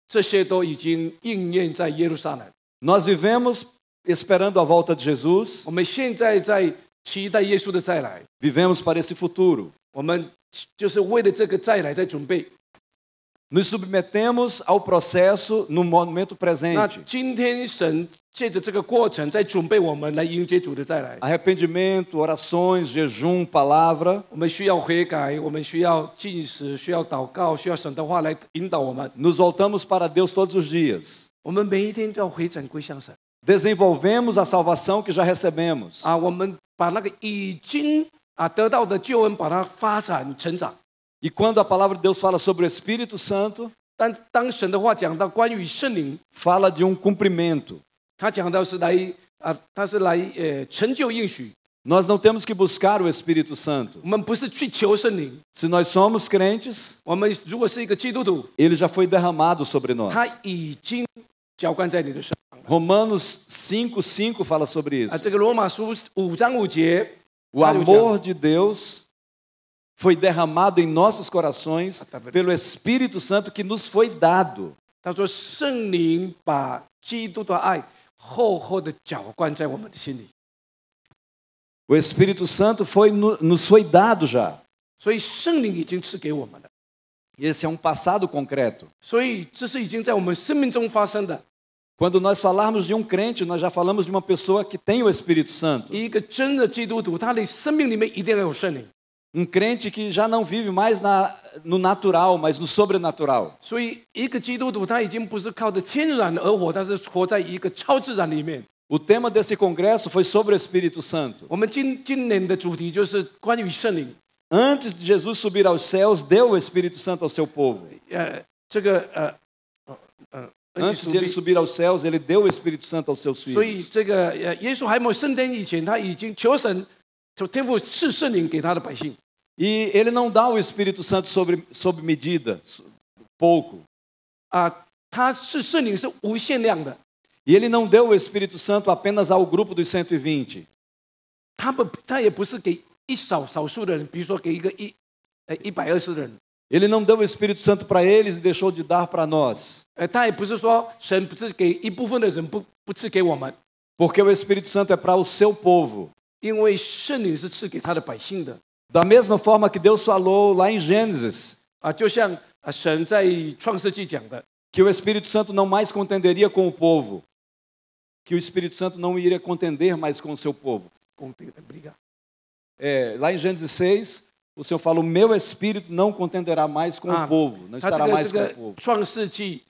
S2: 这些都已经应验在耶路撒冷。
S5: Nós vivemos esperando a volta de Jesus,
S2: 我们现在在期待耶稣的再来，
S5: vivemos para esse futuro.
S2: 我们就是为了这个再来在准备。
S5: Nos submetemos ao processo no momento
S2: 那
S5: presente.
S2: 今天神借着这个过程，在准备我们来迎接主的再来。
S5: Arrependimento, orações, jejum, palavra,
S2: 我们需要悔改，我们需要禁食，需要祷告，需要神的话来引导我们。
S5: nos voltamos para Deus todos os dias.
S2: 我们每一天都要回转归向神
S5: Desenvolvemos a salvação que já recebemos.
S2: 啊！我们把那个已经得到的救恩，把它发展成长。
S5: E quando a palavra de Deus fala sobre o Espírito Santo,
S2: 但当神的话讲到关于圣灵，
S5: fala de um cumprimento.
S2: 他讲到是来他是来成就应许。
S5: Nós não temos que buscar o Espírito Santo.
S2: 我们不是去求圣灵，
S5: Se nós somos crentes,
S2: 我们如果是一个基督徒，
S5: ele já foi derramado sobre
S2: 他
S5: nós.
S2: 已经浇灌在你的身上。
S5: Romanos 5:5 fala sobre isso.
S2: 这个罗马书5章5节，
S5: O amor de Deus foi derramado em nossos corações pelo Espírito Santo que nos foi dado.
S2: 他说圣灵把基督的爱厚厚的浇灌在我们的心里，
S5: O Espírito Santo nos foi dado já.
S2: 所以圣灵已经赐给我们了。
S5: Esse é um passado concreto.
S2: 所以这是已经在我们生命中发生的。
S5: Quando nós falarmos de um crente, nós já falamos de uma pessoa que tem o Espírito Santo.
S2: 一个真的基督徒，他的生命里面一定要有圣灵。
S5: Crente que já não vive mais no natural, mas no sobrenatural.
S2: 所以一个基督徒，他已经不是靠着天然而活，他是活在一个超自然里面。
S5: O tema desse congresso foi sobre o Espírito Santo.
S2: 我们今年的主题就是关于圣灵。
S5: Antes de Jesus subir aos céus, deu o Espírito Santo ao seu povo.
S2: 恩
S5: Antes de ele subir aos céus, ele deu o Espírito Santo aos seus
S2: 所以
S5: filhos.
S2: 这个耶稣还没有升天以前，他已经求神，求天父赐圣灵给他的百姓。
S5: E ele não dá o Espírito Santo sob medida, pouco.
S2: 他赐圣灵是无限量的，
S5: E ele não deu o Espírito Santo apenas ao grupo dos 120.
S2: 他也不是给少数的人，比如说给一个120人。
S5: Ele não deu o Espírito Santo para eles e deixou de dar para nós.
S2: 他也不是说神不是给一部分的人，不赐给我们，
S5: Porque o Espírito Santo é para o seu povo.
S2: 因为圣灵是赐给他的百姓的。
S5: Da mesma forma que Deus falou lá em Gênesis,
S2: 就像神在创世纪讲的，
S5: que o Espírito Santo não mais contenderia com o povo. Que o Espírito Santo não iria contender mais com o seu povo. Lá em Gênesis 6, o Senhor fala, o meu Espírito não contenderá mais com o povo. Não estará mais com o povo.
S2: 创世纪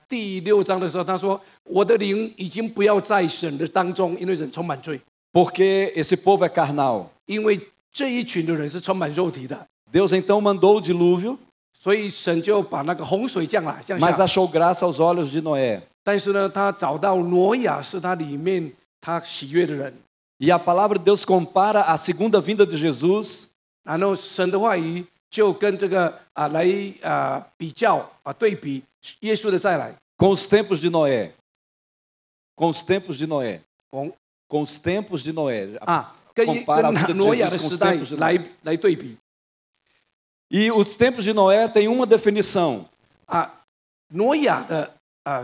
S2: 第6章的时候，他说：“我的灵已经不要在神的当中，因为人充满罪。
S5: Porque esse povo é carnal.
S2: 因为这一群的人是充满肉体的，
S5: Deus então mandou o dilúvio,
S2: 所以神就把那个洪水降下。
S5: mas achou graça aos olhos de Noé.
S2: 但是呢，他找到挪亚是他里面他喜悦的人。
S5: E a palavra de Deus compara a segunda vinda de Jesus
S2: 然后神的话语就跟这个来比较对比耶稣的再来。
S5: com os tempos de Noé. Com os tempos de Noé.
S2: 从
S5: Com os tempos de Noé.
S2: 跟
S5: Compara a vida de
S2: 挪亚的
S5: Jesus com
S2: 时
S5: os
S2: 代
S5: tempos de Noé.
S2: 来对比。
S5: E os tempos de Noé têm uma definição:
S2: 挪亚的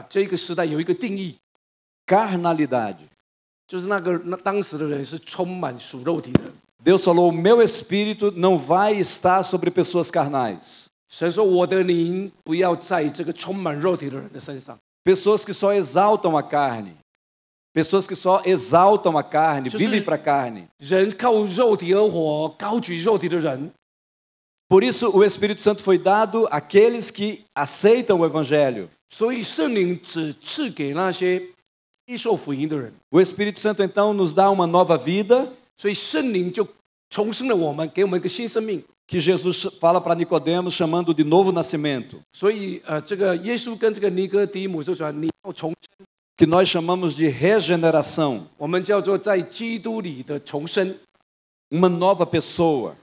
S2: 这个时代有一个定义，
S5: carnalidade.
S2: 就是那当时的人是充满属肉体的。
S5: Deus falou: o meu espírito não vai estar sobre pessoas carnais.
S2: 神说：“我的灵不要在这个充满肉体的人的身上。”
S5: Pessoas que só exaltam a carne. Pessoas que só exaltam a carne, vivem para a carne.
S2: 人靠肉体而活，高举肉体的人。
S5: Por isso, o Espírito Santo foi dado àqueles que aceitam o Evangelho.
S2: 所以圣灵只赐给那些接受福音的人。
S5: O Espírito Santo, então, nos dá uma nova vida,
S2: 所以圣灵就重生了我们，给我们一个新生命。
S5: que Jesus fala para Nicodemos, chamando de novo nascimento.
S2: 所以这个耶稣跟这个尼哥底母就说：“你要重生。”
S5: Que nós chamamos de regeneração.
S2: 我们叫做在基督里的重生，
S5: Uma nova pessoa.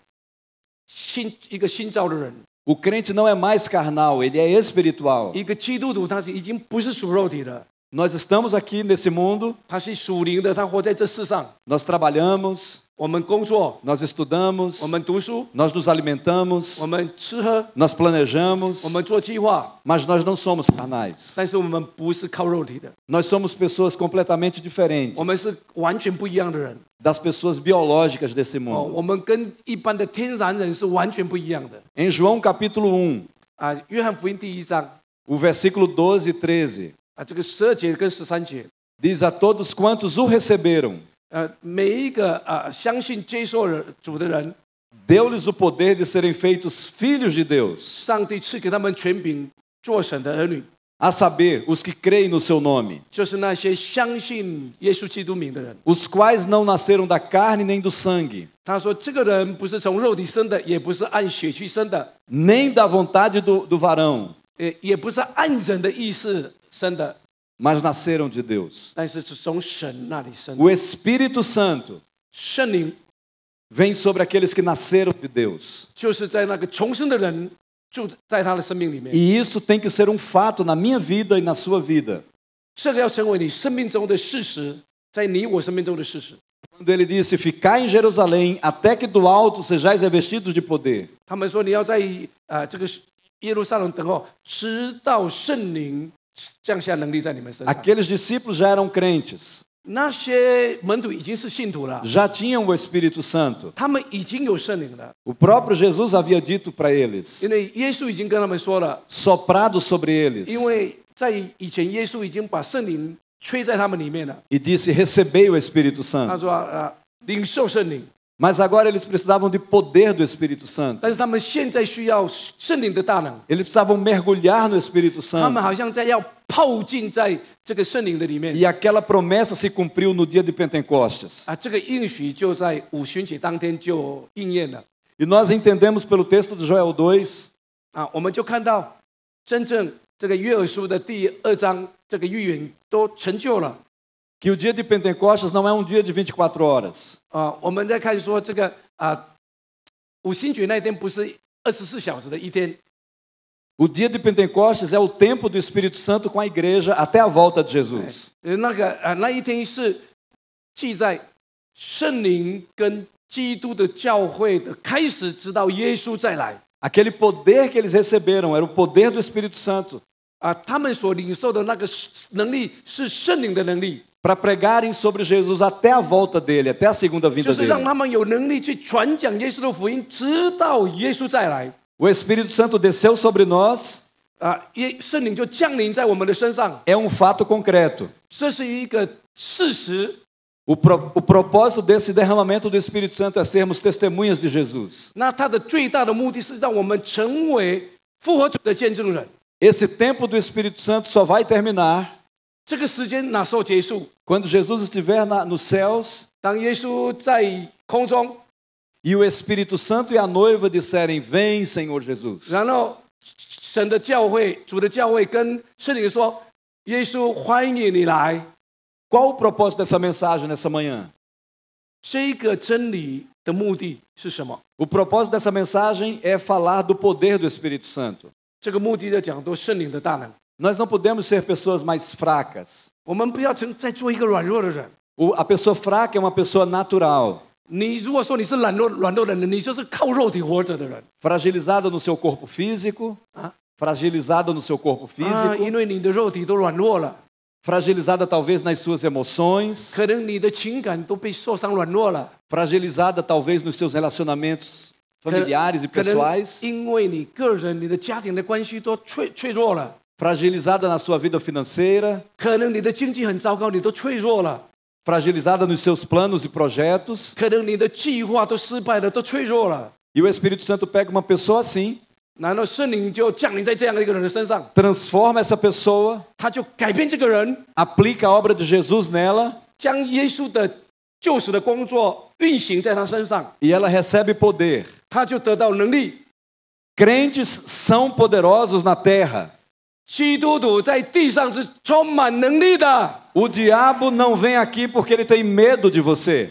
S2: 一个新造的人。
S5: O crente não é mais carnal, ele é espiritual.
S2: 一个基督徒他是已经不是属肉体的，
S5: Nós estamos aqui nesse mundo,
S2: 他是属灵的，他活在这世上。
S5: nós trabalhamos,
S2: 我们工作，
S5: nós estudamos,
S2: 我们读书，
S5: nós nos alimentamos,
S2: 我们吃喝，
S5: nós planejamos,
S2: 我们做计划，
S5: mas nós não somos carnais.
S2: 但是我们不是靠肉体的，
S5: Nós somos pessoas completamente diferentes
S2: 我们是完全不一样的人。
S5: das pessoas biológicas desse
S2: 哦，
S5: mundo.
S2: 我们跟一般的天然人是完全不一样的。
S5: Em João capítulo 1,
S2: 约翰福音第1章
S5: o versículo 12 e 13,
S2: 这个12节跟13节，
S5: diz a todos quantos o receberam,
S2: 每一个相信接受主的人，
S5: deu-lhes o poder de serem feitos filhos de Deus,
S2: 上帝赐给他们权柄做神的儿女，
S5: a saber, os que creem no seu nome,
S2: 就是那些相信耶稣基督名的人。
S5: os quais não nasceram da carne nem do sangue,
S2: 他说：“这个人不是从肉体生的，也不是按血气生的，
S5: nem da vontade do varão,
S2: 也不是按人的意思生的，
S5: mas nasceram de Deus.
S2: 但是是从神那里生的。
S5: O Espírito Santo
S2: 圣灵
S5: vem sobre aqueles que nasceram de Deus.
S2: 就是在那个重生的人住在他的生命里面。
S5: E isso tem que ser um fato na minha vida e na sua vida.
S2: 这个要成为你生命中的事实，在你我生命中的事实。
S5: Quando ele disse, ficai em Jerusalém, até que do alto sejais revestidos de poder.
S2: 他们说你要在这个耶路撒冷等候，直到圣灵降下能力在你们身上。
S5: Aqueles discípulos já eram crentes,
S2: 那些门徒已经是信徒了，
S5: já tinham o Espírito Santo.
S2: 他们已经有圣灵了，
S5: O próprio Jesus havia dito para eles,
S2: 因为耶稣已经跟他们说了，
S5: soprado sobre eles,
S2: 因为在以前耶稣已经把圣灵吹在他们里面了。
S5: e disse, recebei o Espírito
S2: 他
S5: Santo.
S2: 说领受圣灵，
S5: Mas agora eles precisavam de poder do Espírito Santo.
S2: 但是他们现在需要圣灵的大能，
S5: Eles precisavam mergulhar no Espírito
S2: 他们
S5: Santo.
S2: 好像要泡浸在这个圣灵的里面。
S5: E aquela promessa se cumpriu no dia de Pentecostes.
S2: 这个应许就在五旬节当天就应验了。
S5: E nós entendemos pelo texto de Joel 2,
S2: 我们就看到真正这个约珥书的第2章这个预言都成就了。
S5: que o dia de Pentecostes não é um dia de 24 horas.
S2: 我们在看说这个五旬节那一天不是24小时的一天，
S5: O dia de Pentecostes é o tempo do Espírito Santo com a igreja até a volta de Jesus.
S2: 那一天是记在圣灵跟基督的教会的开始，直到耶稣再来。
S5: Aquele poder que eles receberam era o poder do Espírito Santo
S2: 他们所领受的那个能力是圣灵的能力，
S5: para pregarem sobre Jesus até a volta dele, até a segunda
S2: 就
S5: vinda
S2: 是让
S5: dele.
S2: 他们有能力去传讲耶稣的福音，直到耶稣再来。
S5: O Espírito Santo desceu sobre nós,
S2: 圣灵就降临在我们的身上，
S5: é um fato concreto.
S2: 这是一个事实。
S5: O propósito desse derramamento do Espírito Santo é sermos testemunhas de Jesus.
S2: 那它的最大的目的是让我们成为复活主的见证人。
S5: Esse tempo do Espírito Santo só vai terminar
S2: 这个时间哪时候结束？
S5: quando Jesus estiver nos céus
S2: 当耶稣在空中，
S5: e o Espírito Santo e a noiva disserem: Vem, Senhor Jesus.
S2: 然后神的教会、主的教会跟圣灵说：“耶稣，欢迎你来。
S5: Qual o propósito dessa mensagem nessa manhã? ”
S2: 这个真理的目的是什么？
S5: O propósito dessa mensagem é falar do poder do Espírito Santo.
S2: 这个目的在讲到圣灵的大能。
S5: Nós não podemos ser pessoas mais fracas.
S2: 我们不要再做一个软弱的人。
S5: A pessoa fraca é uma pessoa natural,
S2: 你如果说你是软弱的人，你就是靠肉体活着的人
S5: fragilizada no seu corpo físico, fragilizada no seu corpo
S2: 啊，
S5: físico,
S2: 因为你的肉体都软弱了，
S5: fragilizada talvez nas suas emoções,
S2: 可能你的情感都被受伤软弱了，
S5: fragilizada talvez nos seus relacionamentos familiares e
S2: 可能
S5: pessoais,
S2: 因为你个人、你的家庭的关系都脆弱了，
S5: fragilizada na sua vida financeira,
S2: 可能你的经济很糟糕，你都脆弱了，
S5: fragilizada nos seus planos e projetos.
S2: 可能你的计划都失败了，都脆弱了。
S5: E o Espírito Santo pega uma pessoa assim,
S2: 难道圣灵就降临在这样的一个人的身上，
S5: transforma essa pessoa,
S2: 他就改变这个人，
S5: aplica a obra de Jesus nela
S2: 将耶稣的救赎的工作运行在他身上，
S5: e ela recebe poder.
S2: 他就得到能力。
S5: Crentes são poderosos na terra.
S2: 基督徒在地上是充满能力的，
S5: O diabo não vem aqui porque ele tem medo de você.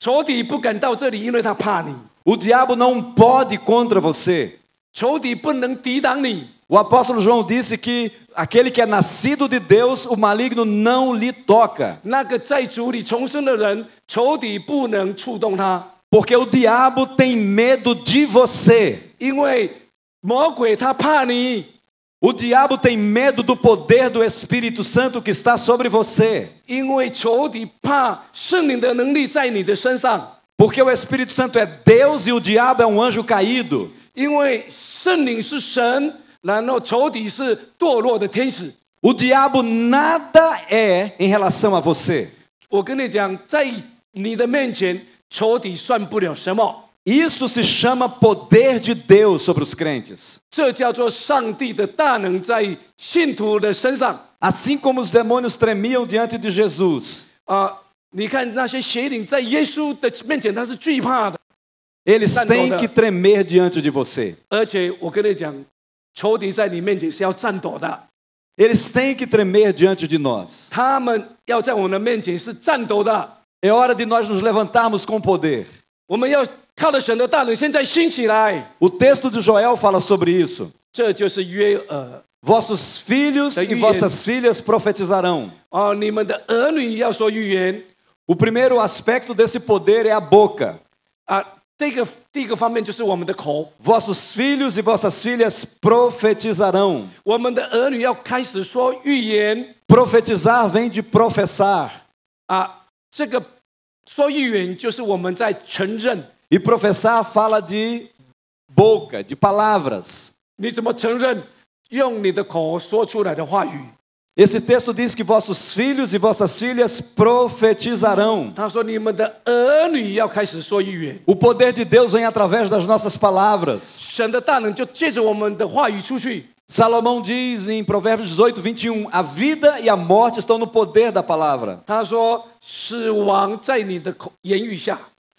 S2: 仇敌不敢到这里，因为他怕你。
S5: O diabo não pode contra você.
S2: 仇敌不能抵挡你。
S5: O apóstolo João disse que aquele que é nascido de Deus, o maligno não lhe toca.
S2: 那个在主里重生的人，仇敌不能触动他，
S5: Porque o diabo tem medo de você.
S2: 因为魔鬼他怕你，
S5: O diabo tem medo do poder do Espírito Santo que está sobre você.
S2: 因为仇敌怕圣灵的能力在你的身上，
S5: Porque o Espírito Santo é Deus e o diabo é um anjo caído.
S2: 因为圣灵是神，然后仇敌是堕落的天使。
S5: O diabo nada é em relação a você.
S2: 我跟你讲，在你的面前，仇敌算不了什么。
S5: Isso se chama poder de Deus sobre os crentes.
S2: 这叫做上帝的大能在信徒的身上
S5: Assim como os demônios tremiam diante de Jesus,
S2: 啊！你看那些邪灵在耶稣的面前，他是惧怕的。
S5: eles têm que tremer diante de você.
S2: 而且我跟你讲，仇敌在你面前是要战斗的，
S5: Eles têm que tremer diante de nós.
S2: 他们要在我们的面前是战斗的。
S5: É hora de nós nos levantarmos com poder.
S2: 我们要靠着神的大能，现在兴起来。
S5: O texto de Joel fala sobre isso.
S2: 这就是约珥
S5: Vossos filhos e vossas filhas profetizarão.
S2: 哦，你们的儿女要说预言
S5: O primeiro aspecto desse poder é a boca.
S2: 啊。这个第一个方面就是我们的口，
S5: Vossos filhos e vossas filhas profetizarão.
S2: 我们的儿女要开始说预言
S5: Profetizar vem de professar.
S2: 啊。这个说预言就是我们在承认。
S5: E professar fala de boca, de palavras.
S2: 你怎么承认？用你的口说出来的话语。
S5: Esse texto diz que vossos filhos e vossas filhas profetizarão.
S2: 他说：“你们的儿女要开始说预言，
S5: O poder de Deus vem através das nossas palavras.
S2: 神的大能就借着我们的话语出去。
S5: Salomão diz em Provérbios 18, 21, a vida e a morte estão no poder da palavra.
S2: 他说：死亡在你的口言语下。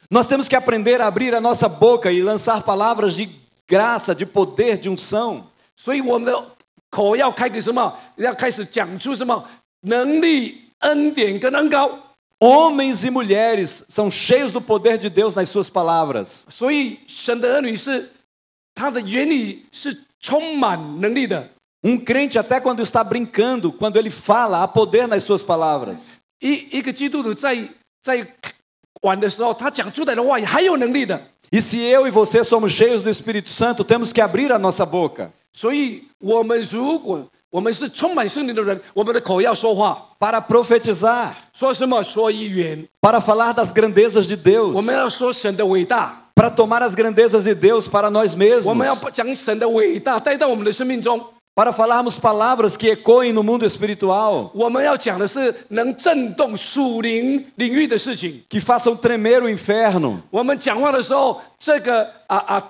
S5: Nós temos que aprender a abrir a nossa boca e lançar palavras de graça, de poder, de unção.
S2: 所以我们的口要开给什么？要开始讲出什么能力、恩典跟恩高。
S5: Homens e mulheres são cheios do poder de Deus nas suas palavras.
S2: 所以神的儿女是他的言语是充满能力的。
S5: Crente, até quando está brincando, quando ele fala, há poder nas suas palavras.
S2: 一个基督徒在玩的时候，他讲出来的话语还有能力的。
S5: E se eu e você somos cheios do Espírito Santo, temos que abrir a nossa boca.
S2: 所以，如果我们是充满圣灵的人，我们的口要说话，
S5: Para profetizar,
S2: 说什么？说预言。
S5: para falar das grandezas de Deus,
S2: 我们要说神的伟大，
S5: para tomar as grandezas de Deus para nós
S2: 我们要
S5: mesmos,
S2: 将神的伟大带到我们的生命中。
S5: para falarmos palavras que ecoem no mundo espiritual,
S2: 我们要讲的是能震动属灵领域的事情。
S5: que façam tremer o inferno,
S2: 我们讲话的时候，这个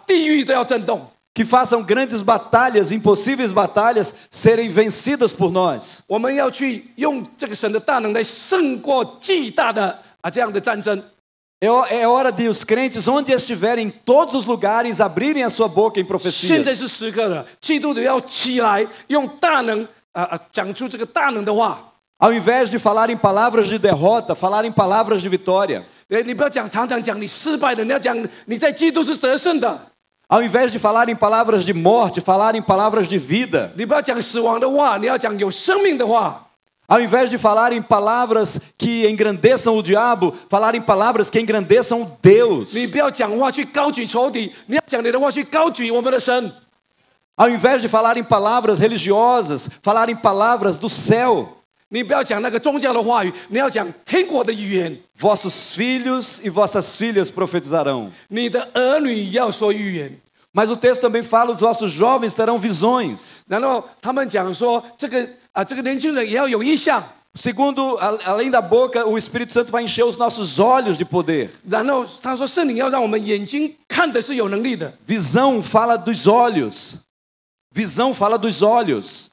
S2: 地狱都要震动。
S5: que façam grandes batalhas, impossíveis batalhas, serem vencidas por nós.
S2: 我们要去用这个神的大能来胜过巨大的这样的战争。
S5: É hora de os crentes, onde estiverem, em todos os lugares, abrirem a sua boca em
S2: 现在
S5: profecias.
S2: 是时刻了，基督徒要起来，用大能讲出这个大能的话。
S5: Ao invés de falar em palavras de derrota, falar em palavras de vitória.
S2: 你不要常常讲你失败的，你要讲你在基督是得胜的。
S5: Ao invés de falar em palavras de morte, falar em palavras de vida.
S2: 你不要讲死亡的话，你要讲有生命的话。
S5: Ao invés de falar em palavras que engrandeçam o diabo, falar em palavras que engrandeçam Deus.
S2: 你不要讲话去高举仇敌，你要讲你的话去高举我们的神。
S5: Ao invés de falar em palavras religiosas, falar em palavras do céu.
S2: 你不要讲那个宗教的话语，你要讲天国的语言。
S5: Vossos filhos e vossas filhas profetizarão.
S2: 你的儿女要说预言。
S5: Mas o texto também fala, os vossos jovens terão visões.
S2: 然后他们讲说，这个年轻人也要有意向。
S5: Segundo, além da boca, o Espírito Santo vai encher os nossos olhos de poder.
S2: 然后他说，圣灵要让我们眼睛看的是有能力的。
S5: Visão fala dos olhos. Visão fala dos olhos.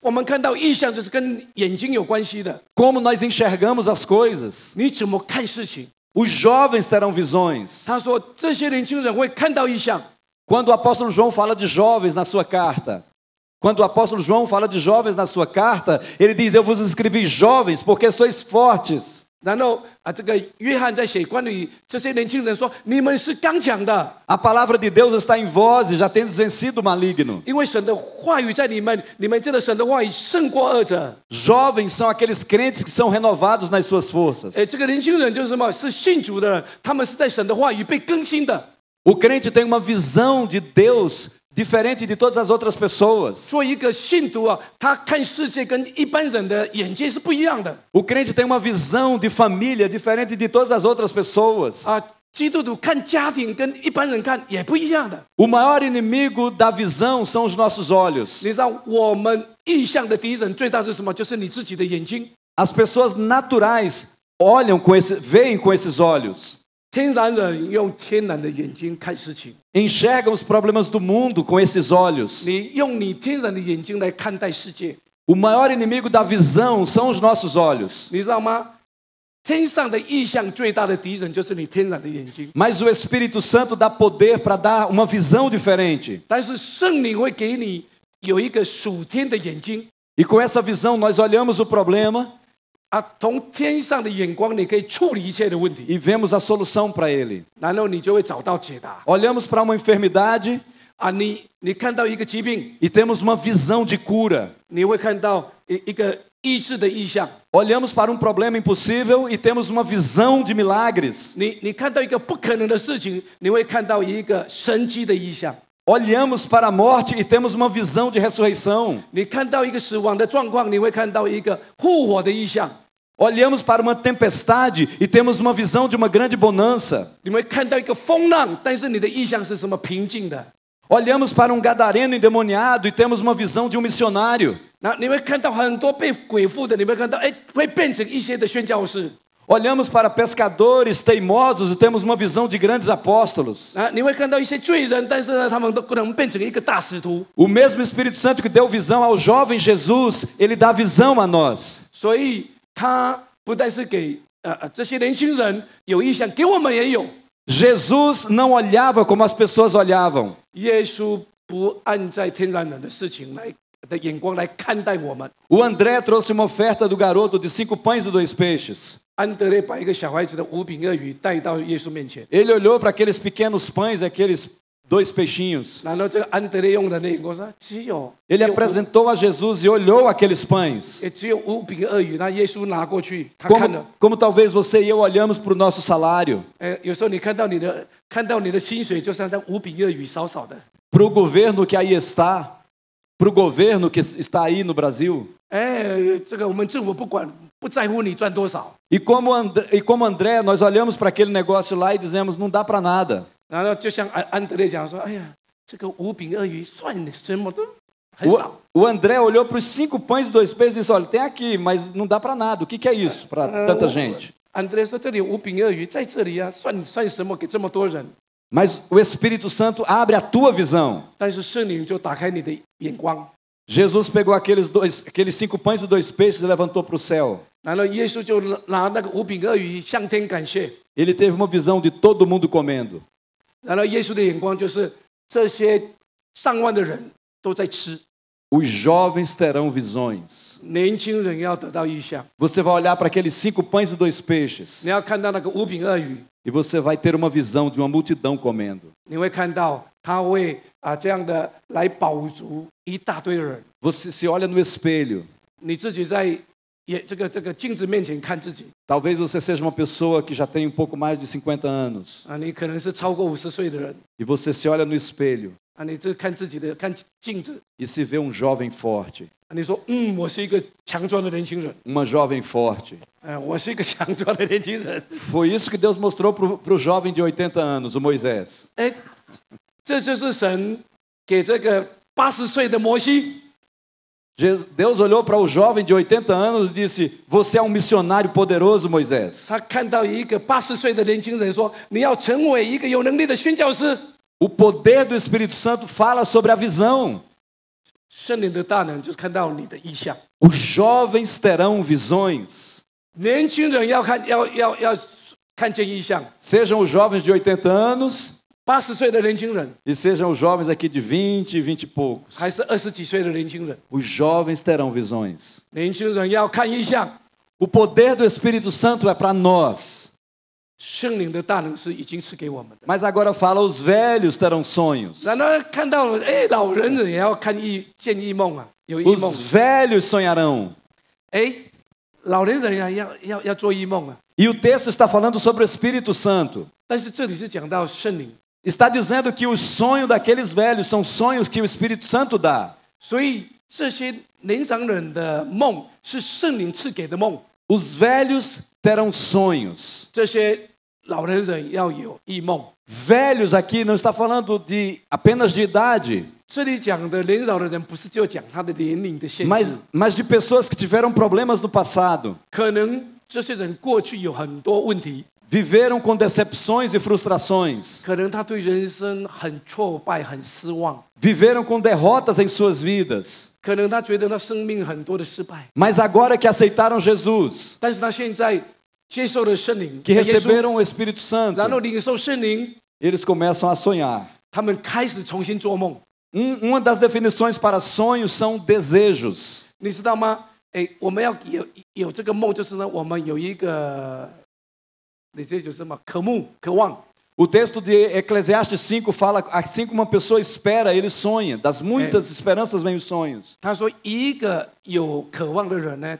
S2: 我们看到意象就是跟眼睛有关系的。
S5: Como nós enxergamos as coisas.
S2: 你怎么看事情？
S5: Os jovens terão visões.
S2: 他说，这些年轻人会看到意象。
S5: Quando o apóstolo João fala de jovens na sua carta, quando o apóstolo João fala de jovens na sua carta, ele diz: Eu vos escrevi jovens porque sois fortes.
S2: 然后这个约翰在写关于这些年轻人说，你们是刚强的，
S5: A palavra de Deus está em vós e já tendes vencido o maligno.
S2: 因为神的话语在你们，你们这个神的话语胜过恶者。
S5: Jovens são aqueles crentes que são renovados nas suas forças.
S2: 这个年轻人就是什么？是信主的人，他们是在神的话语被更新的。
S5: O crente tem uma visão de Deus diferente de todas as outras pessoas.
S2: 做一个信徒他看世界跟一般人的眼界是不一样的。
S5: O crente tem uma visão de família diferente de todas as outras pessoas.
S2: 基督徒看家庭跟一般人看也不一样的。
S5: O maior inimigo da visão são os nossos olhos.
S2: 你知道我们意象的敌人最大是什么？就是你自己的眼睛。
S5: As pessoas naturais veem com esses olhos.
S2: 天然人用天然的眼睛看事情，
S5: Enxergam os problemas do mundo com esses olhos.
S2: 你用你天然的眼睛来看待世界，
S5: O maior inimigo da visão são os nossos olhos.
S2: 你知道吗？天上的意象最大的敌人就是你天然的眼睛，
S5: Mas o Espírito Santo dá poder para dar uma visão diferente.
S2: 但是圣灵会给你有一个属天的眼睛。
S5: E com essa visão nós olhamos o problema
S2: 从天上的眼光，你可以处理一切的问题，
S5: e vemos a solução para ele.
S2: 然后你就会找到解答。
S5: Olhamos para uma enfermidade
S2: 你看到一个疾病，
S5: e temos uma visão de cura.
S2: 你会看到一个医治的意象。
S5: Olhamos para um problema impossível e temos uma visão de milagres.
S2: 你看到一个不可能的事情，你会看到一个神迹的意象。
S5: Olhamos para a morte e temos uma visão de ressurreição.
S2: 你看到一个死亡的状况，你会看到一个复活的意象。
S5: Olhamos para uma tempestade e temos uma visão de uma grande bonança.
S2: 你会看到一个风浪，但是你的意象是什么？平静的。
S5: Olhamos para um gadareno endemoniado e temos uma visão de um missionário.
S2: 那你会看到很多被鬼附的，你会看到会变成一些的宣教士。
S5: Olhamos para pescadores teimosos e temos uma visão de grandes apóstolos.
S2: 你会看到一些罪人，但是呢，他们都可能变成一个大使徒。
S5: O mesmo Espírito Santo que deu visão ao jovem Jesus, ele dá visão a nós.
S2: 所以他不但是给这些年轻人有意向，给我们也有。
S5: Jesus não olhava como as pessoas olhavam.
S2: 耶稣不按在天然人的事情的眼光来看待我们。
S5: O André trouxe uma oferta do garoto de 5 pães e 2 peixes.
S2: 安德烈把一个小孩子的5饼2鱼带到耶稣面前，
S5: Ele olhou para aqueles pequenos pães e aqueles 2 peixinhos.
S2: 然后这个安德烈用的那眼光说：“只有
S5: Ele apresentou a Jesus e olhou aqueles pães.
S2: 只有5饼2鱼。”那耶稣拿过去，他看了。
S5: Como talvez você e eu olhamos para o nosso salário.
S2: 有时候你看到你的薪水，就像这5饼2鱼少少的。
S5: Para o governo que aí está. Para o governo que está aí no Brasil.
S2: 这个我们政府不在乎你赚多少。
S5: E como André, nós olhamos para aquele negócio lá e dizemos, não dá para nada.
S2: 然后就像安德烈讲说：“哎呀，这个5饼2鱼算什么都很少。”
S5: O André olhou para os 5 pães e 2 peixes e disse, olha, tem aqui, mas não dá para nada. O que é isso para tanta gente?
S2: 安德烈说：“这里有5饼2鱼，在这里啊，算什么给这么多人？”
S5: Mas o Espírito Santo abre a tua visão.
S2: 但是圣灵就打开你的眼光。
S5: Jesus pegou aqueles 5 pães e 2 peixes e levantou para o céu.
S2: 然后耶稣就拿那个5饼2鱼向天感谢。
S5: Ele teve uma visão de todo mundo comendo.
S2: 然后耶稣的眼光就是这些上万的人都在吃。
S5: Os jovens terão visões.
S2: 年轻人要得到异象。
S5: Você vai olhar para aqueles 5 pães e 2 peixes.
S2: 你要看到那个5饼2鱼，
S5: E você vai ter uma visão de uma multidão comendo.
S2: 你会看到他会这样的来饱足一大堆的人。
S5: Você se olha no espelho.
S2: 你自己在这个镜子面前看自己
S5: Talvez você seja uma pessoa que já tem um pouco mais de 50 anos.
S2: 你可能是超过50岁的人
S5: E você se olha no espelho
S2: 你这看自己的看镜子
S5: e se vê um jovem forte.
S2: 你说我是一个强壮的年轻人
S5: Uma jovem forte.
S2: 我是一个强壮的年轻人
S5: Foi isso que Deus mostrou para o jovem de 80 anos, o Moisés.
S2: 这就是神给这个80岁的摩西
S5: Deus olhou para o jovem de 80 anos e disse: Você é um missionário poderoso, Moisés.
S2: 他看到一个80岁的年轻人说你要成为一个有能力的宣教师
S5: O poder do Espírito Santo fala sobre a visão.
S2: 圣灵的大能就是看到你的意象
S5: Os jovens terão visões.
S2: 年轻人要看见意象
S5: Sejam os jovens de 80 anos
S2: 80岁的年轻人
S5: e sejam os jovens aqui de 20, 20 e poucos.
S2: 还是20几岁的年轻人
S5: Os jovens terão visões.
S2: 年轻人要看意象
S5: O poder do Espírito Santo é para nós.
S2: 圣灵的大能是已经赐给我们的
S5: Mas agora fala: os velhos terão sonhos.
S2: 然后看到老人也要见异梦有异梦
S5: Os velhos sonharão.
S2: 老年人要做异梦
S5: E o texto está falando sobre o Espírito Santo.
S2: 但是这里是讲到圣灵
S5: Está dizendo que os sonhos daqueles velhos são sonhos que o Espírito Santo dá.
S2: 所以这些年长人的梦是圣灵赐给的梦
S5: Os velhos terão sonhos.
S2: 这些老年人要有异梦
S5: Velhos aqui não está falando apenas de idade,
S2: 这里讲的年老的人不是就讲他的年龄的限
S5: mas,
S2: 制
S5: mas de pessoas que tiveram problemas no passado,
S2: 可能这些人过去有很多问题
S5: viveram com decepções e frustrações,
S2: 可能他对人生很挫败很失望
S5: viveram com derrotas em suas vidas,
S2: 可能他觉得他生命很多的失败
S5: mas agora que aceitaram Jesus,
S2: 但是他现在接受了圣灵
S5: que
S2: 耶稣
S5: receberam o Espírito Santo,
S2: 然后领受圣灵
S5: eles começam a sonhar.
S2: 他们开始重新做梦
S5: Uma das definições para sonhos são desejos.
S2: 你知道吗我们要有这个梦就是呢我们有一个你这就是什么渴慕渴望
S5: O texto de Eclesiastes 5 fala: assim como uma pessoa espera, ele sonha. Das muitas esperanças vêm os sonhos.
S2: 他说一个有渴望的人呢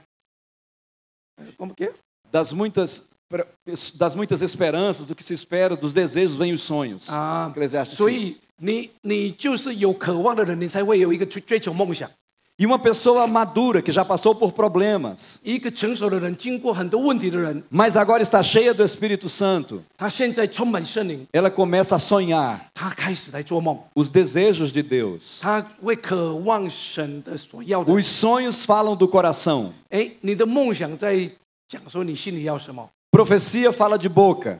S2: como que é?
S5: Das muitas esperanças, do que se espera, dos desejos vêm os sonhos. Eclesiastes
S2: 所
S5: 5.
S2: 以你就是有渴望的人你才会有一个追求梦想
S5: E uma pessoa madura, que já passou por problemas,
S2: 一个成熟的人经过很多问题的人
S5: mas agora está cheia do Espírito Santo,
S2: 他现在充满圣灵
S5: ela começa a sonhar
S2: 他开始来做梦
S5: os desejos de Deus.
S2: 他会渴望神的所要的
S5: Os sonhos falam do coração.
S2: 你的梦想在讲说你心里要什么
S5: Profecia fala de boca.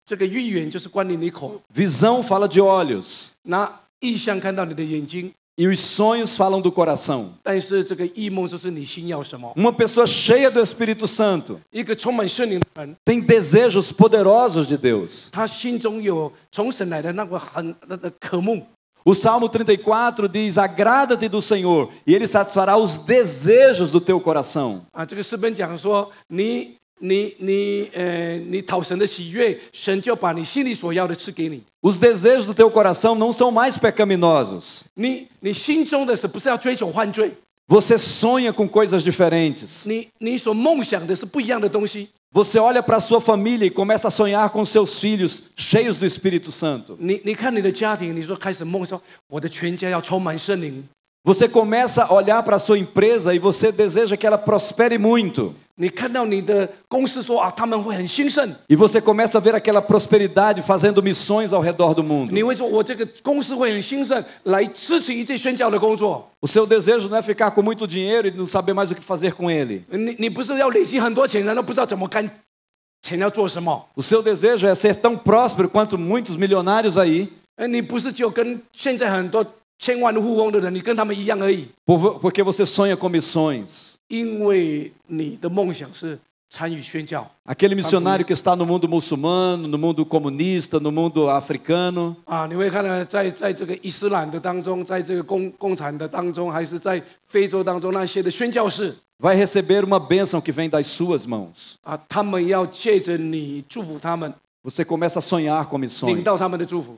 S2: 这个预言就是关于你口
S5: Visão fala de olhos.
S2: 那意象看到你的眼睛
S5: E os sonhos falam do coração.
S2: 但是这个异梦就是你心要什么
S5: Uma pessoa cheia do Espírito Santo
S2: 一个充满圣灵的人
S5: tem desejos poderosos de Deus.
S2: 他心中有从神来的那个很的渴慕
S5: O Salmo 34 diz: agrada-te do Senhor, e Ele satisfará os desejos do teu coração.
S2: 这个诗篇讲说你讨神的喜悦神就把你心里所要的赐给你
S5: Os desejos do teu coração não são mais pecaminosos.
S2: 你心中的是不是要追求犯罪
S5: Você sonha com coisas diferentes.
S2: 你所梦想的是不一样的东西
S5: Você olha para a sua família e começa a sonhar com seus filhos cheios do Espírito Santo.
S2: 你看你的家庭你说开始梦说我的全家要充满圣灵
S5: Você começa a olhar para a sua empresa e você deseja que ela prospere muito.
S2: 你看到你的公司说他们会很兴盛
S5: E você começa a ver aquela prosperidade fazendo missões ao redor do mundo.
S2: 你会说我这个公司会很兴盛来支持一切宣教的工作
S5: O seu desejo não é ficar com muito dinheiro e não saber mais o que fazer com ele.
S2: 你不是要累积很多钱然后不知道怎么干钱要做什么？
S5: O seu desejo é ser tão próspero quanto muitos milionários aí,
S2: 你不是只有跟现在很多千万富翁的人，你跟他们一样而已，
S5: porque você sonha com missões.
S2: 因为你的梦想是参与宣教。
S5: Aquele missionário que está no mundo muçulmano, no mundo comunista, no mundo africano.
S2: 你会看到在这个伊斯兰的当中，在这个共产的当中，还是在非洲当中那些的宣教士
S5: Vai receber uma bênção que vem das suas mãos.
S2: 他们要借着你祝福他们，
S5: Você começa a sonhar com
S2: 领
S5: missões.
S2: 到他们的祝福，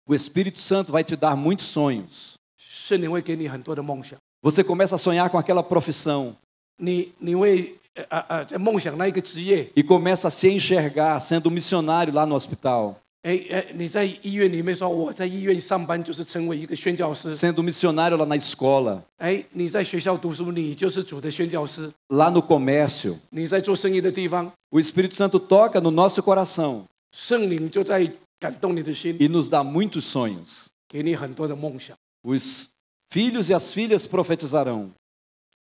S5: O Espírito Santo vai te dar muitos sonhos.
S2: 圣灵会给你很多的梦想，
S5: Você começa a sonhar com aquela profissão
S2: 你会在梦想那一个职业，
S5: e começa a se enxergar sendo um missionário lá no hospital,
S2: 你在医院里面说我在医院上班就是成为一个宣教师，
S5: sendo um missionário lá na escola,
S2: 你在学校读书，你就是主的宣教师，
S5: lá no comércio.
S2: 你在做生意的地方，
S5: O Espírito Santo toca no nosso coração
S2: 圣灵就在感动你的心，
S5: e nos dá muitos sonhos.
S2: 给你很多的梦想。
S5: Os filhos e as filhas profetizarão.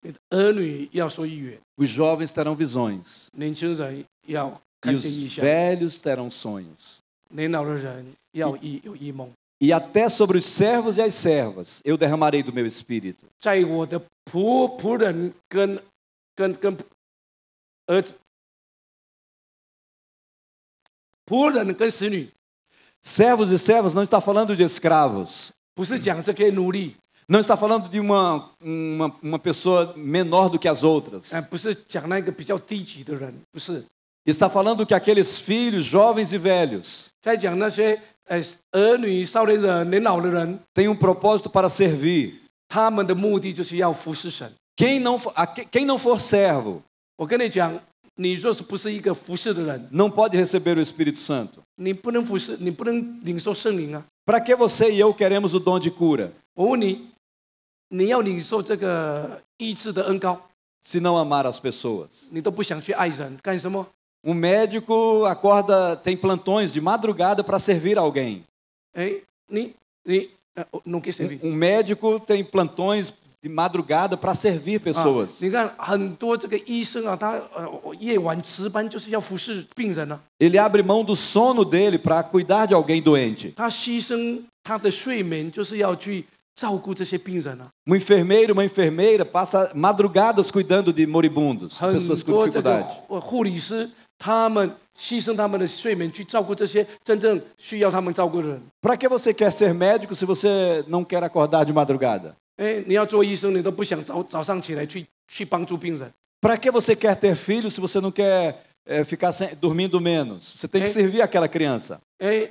S2: 你的儿女要说预言，
S5: Os jovens terão visões
S2: 年轻人要
S5: e
S2: 看
S5: os
S2: 见异象，
S5: velhos terão sonhos.
S2: 年老的人要有异梦。
S5: E até sobre os servos e as servas eu derramarei do meu espírito.
S2: 在我的仆人跟儿子，仆人跟使女，
S5: Servos e servas não está falando de escravos.
S2: 不是讲这些奴隶，
S5: Não está falando de uma pessoa menor do que as outras.
S2: 不是讲那个比较低级的人，不是，
S5: Está falando que aqueles filhos, jovens e velhos,
S2: 在讲那些儿女、少年人、年老的人，
S5: têm um propósito para servir.
S2: 他们的目的就是要服侍神。
S5: Quem não for servo
S2: 我跟你讲，你若是不是一个服侍的人，
S5: não pode receber o Espírito Santo.
S2: 你不能服侍，你不能领受圣灵啊！
S5: Para que você e eu queremos o dom de cura,
S2: 我问你，你要领受这个医治的恩膏，
S5: se não amar as pessoas?
S2: 你都不想去爱人，干什么？
S5: Um médico acorda, tem plantões de madrugada para servir alguém.
S2: não quer servir。
S5: Um médico tem plantões de madrugada para servir pessoas.
S2: 你看很多这个医生啊，他夜晚值班就是要服侍病人啊，
S5: Ele abre mão do sono dele para cuidar de alguém doente.
S2: 他牺牲他的睡眠就是要去照顾这些病人啊。
S5: Um enfermeiro, uma enfermeira passa madrugadas cuidando de moribundos,
S2: 很
S5: pessoas com
S2: 多这个
S5: dificuldade.
S2: 护理师，他们牺牲他们的睡眠去照顾这些真正需要他们照顾的人。
S5: Para que você quer ser médico se você não quer acordar de madrugada?
S2: 你要做医生，你都不想早上起来去帮助病人。
S5: Para que você quer ter filho se você não quer ficar dormindo menos? Você tem que servir aquela criança.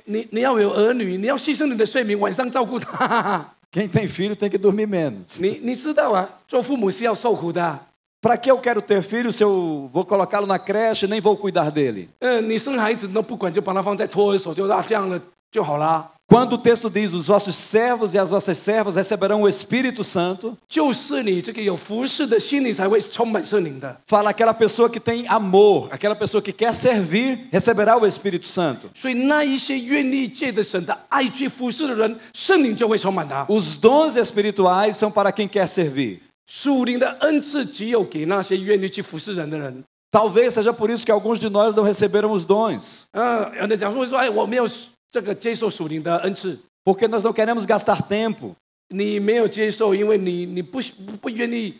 S2: 你要有儿女，你要牺牲你的睡眠，晚上照顾他。
S5: Quem tem filho tem que dormir menos.
S2: 你知道啊，做父母是要受苦的啊。
S5: Para que eu quero ter filho se eu vou colocá-lo na creche e nem vou cuidar dele?
S2: 你生孩子都不管，就把他放在托儿所，就这样了就好啦。
S5: Quando o texto diz, os vossos servos e as vossas servas receberão o Espírito Santo,
S2: 就是你这个有服侍的心，你才会充满圣灵的。
S5: fala aquela pessoa que tem amor, aquela pessoa que quer servir, receberá o Espírito Santo.
S2: 所以那一些愿意借着神的爱去服侍的人，圣灵就会充满他。
S5: Os dons espirituais são para quem quer servir.
S2: 属灵的恩赐只有给那些愿意去服侍人的人。
S5: Talvez seja por isso que alguns de nós não receberam os dons,
S2: 有人讲说，我没有这个接受属灵的恩赐，
S5: porque nós não queremos gastar tempo,
S2: 你没有接受，因为你不愿意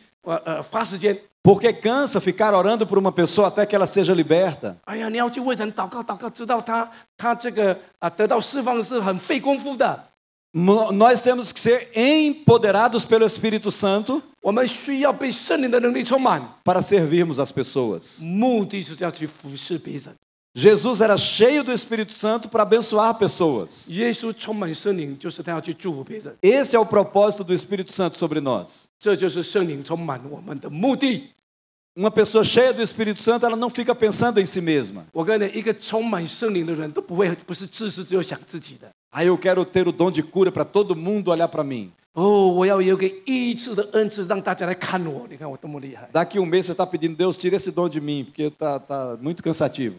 S2: 花时间。
S5: porque cansa ficar orando por uma pessoa até que ela seja liberta.
S2: 哎呀，你要去为人祷告，知道他这个得到释放是很费功夫的。
S5: Nós temos que ser empoderados pelo Espírito Santo
S2: 我们需要被圣灵的能力充满，
S5: para servirmos as pessoas.
S2: 目的就是要去服侍别人。
S5: Jesus era cheio do Espírito Santo para abençoar pessoas.
S2: 耶稣充满圣灵，就是他要去祝福别人。
S5: Esse é o propósito do Espírito Santo sobre nós.
S2: 这就是圣灵充满我们的目的。
S5: Uma pessoa cheia do Espírito Santo, ela não fica pensando em si mesma.
S2: 我跟你，一个充满圣灵的人都不是自私，只有想自己的。
S5: Aí eu quero ter o dom de cura para todo mundo olhar para mim.
S2: 我要有一个医治的恩赐，让大家来看我。你看我多么厉害！
S5: Daqui um mês você está pedindo, Deus, tira esse dom de mim, porque tá muito cansativo.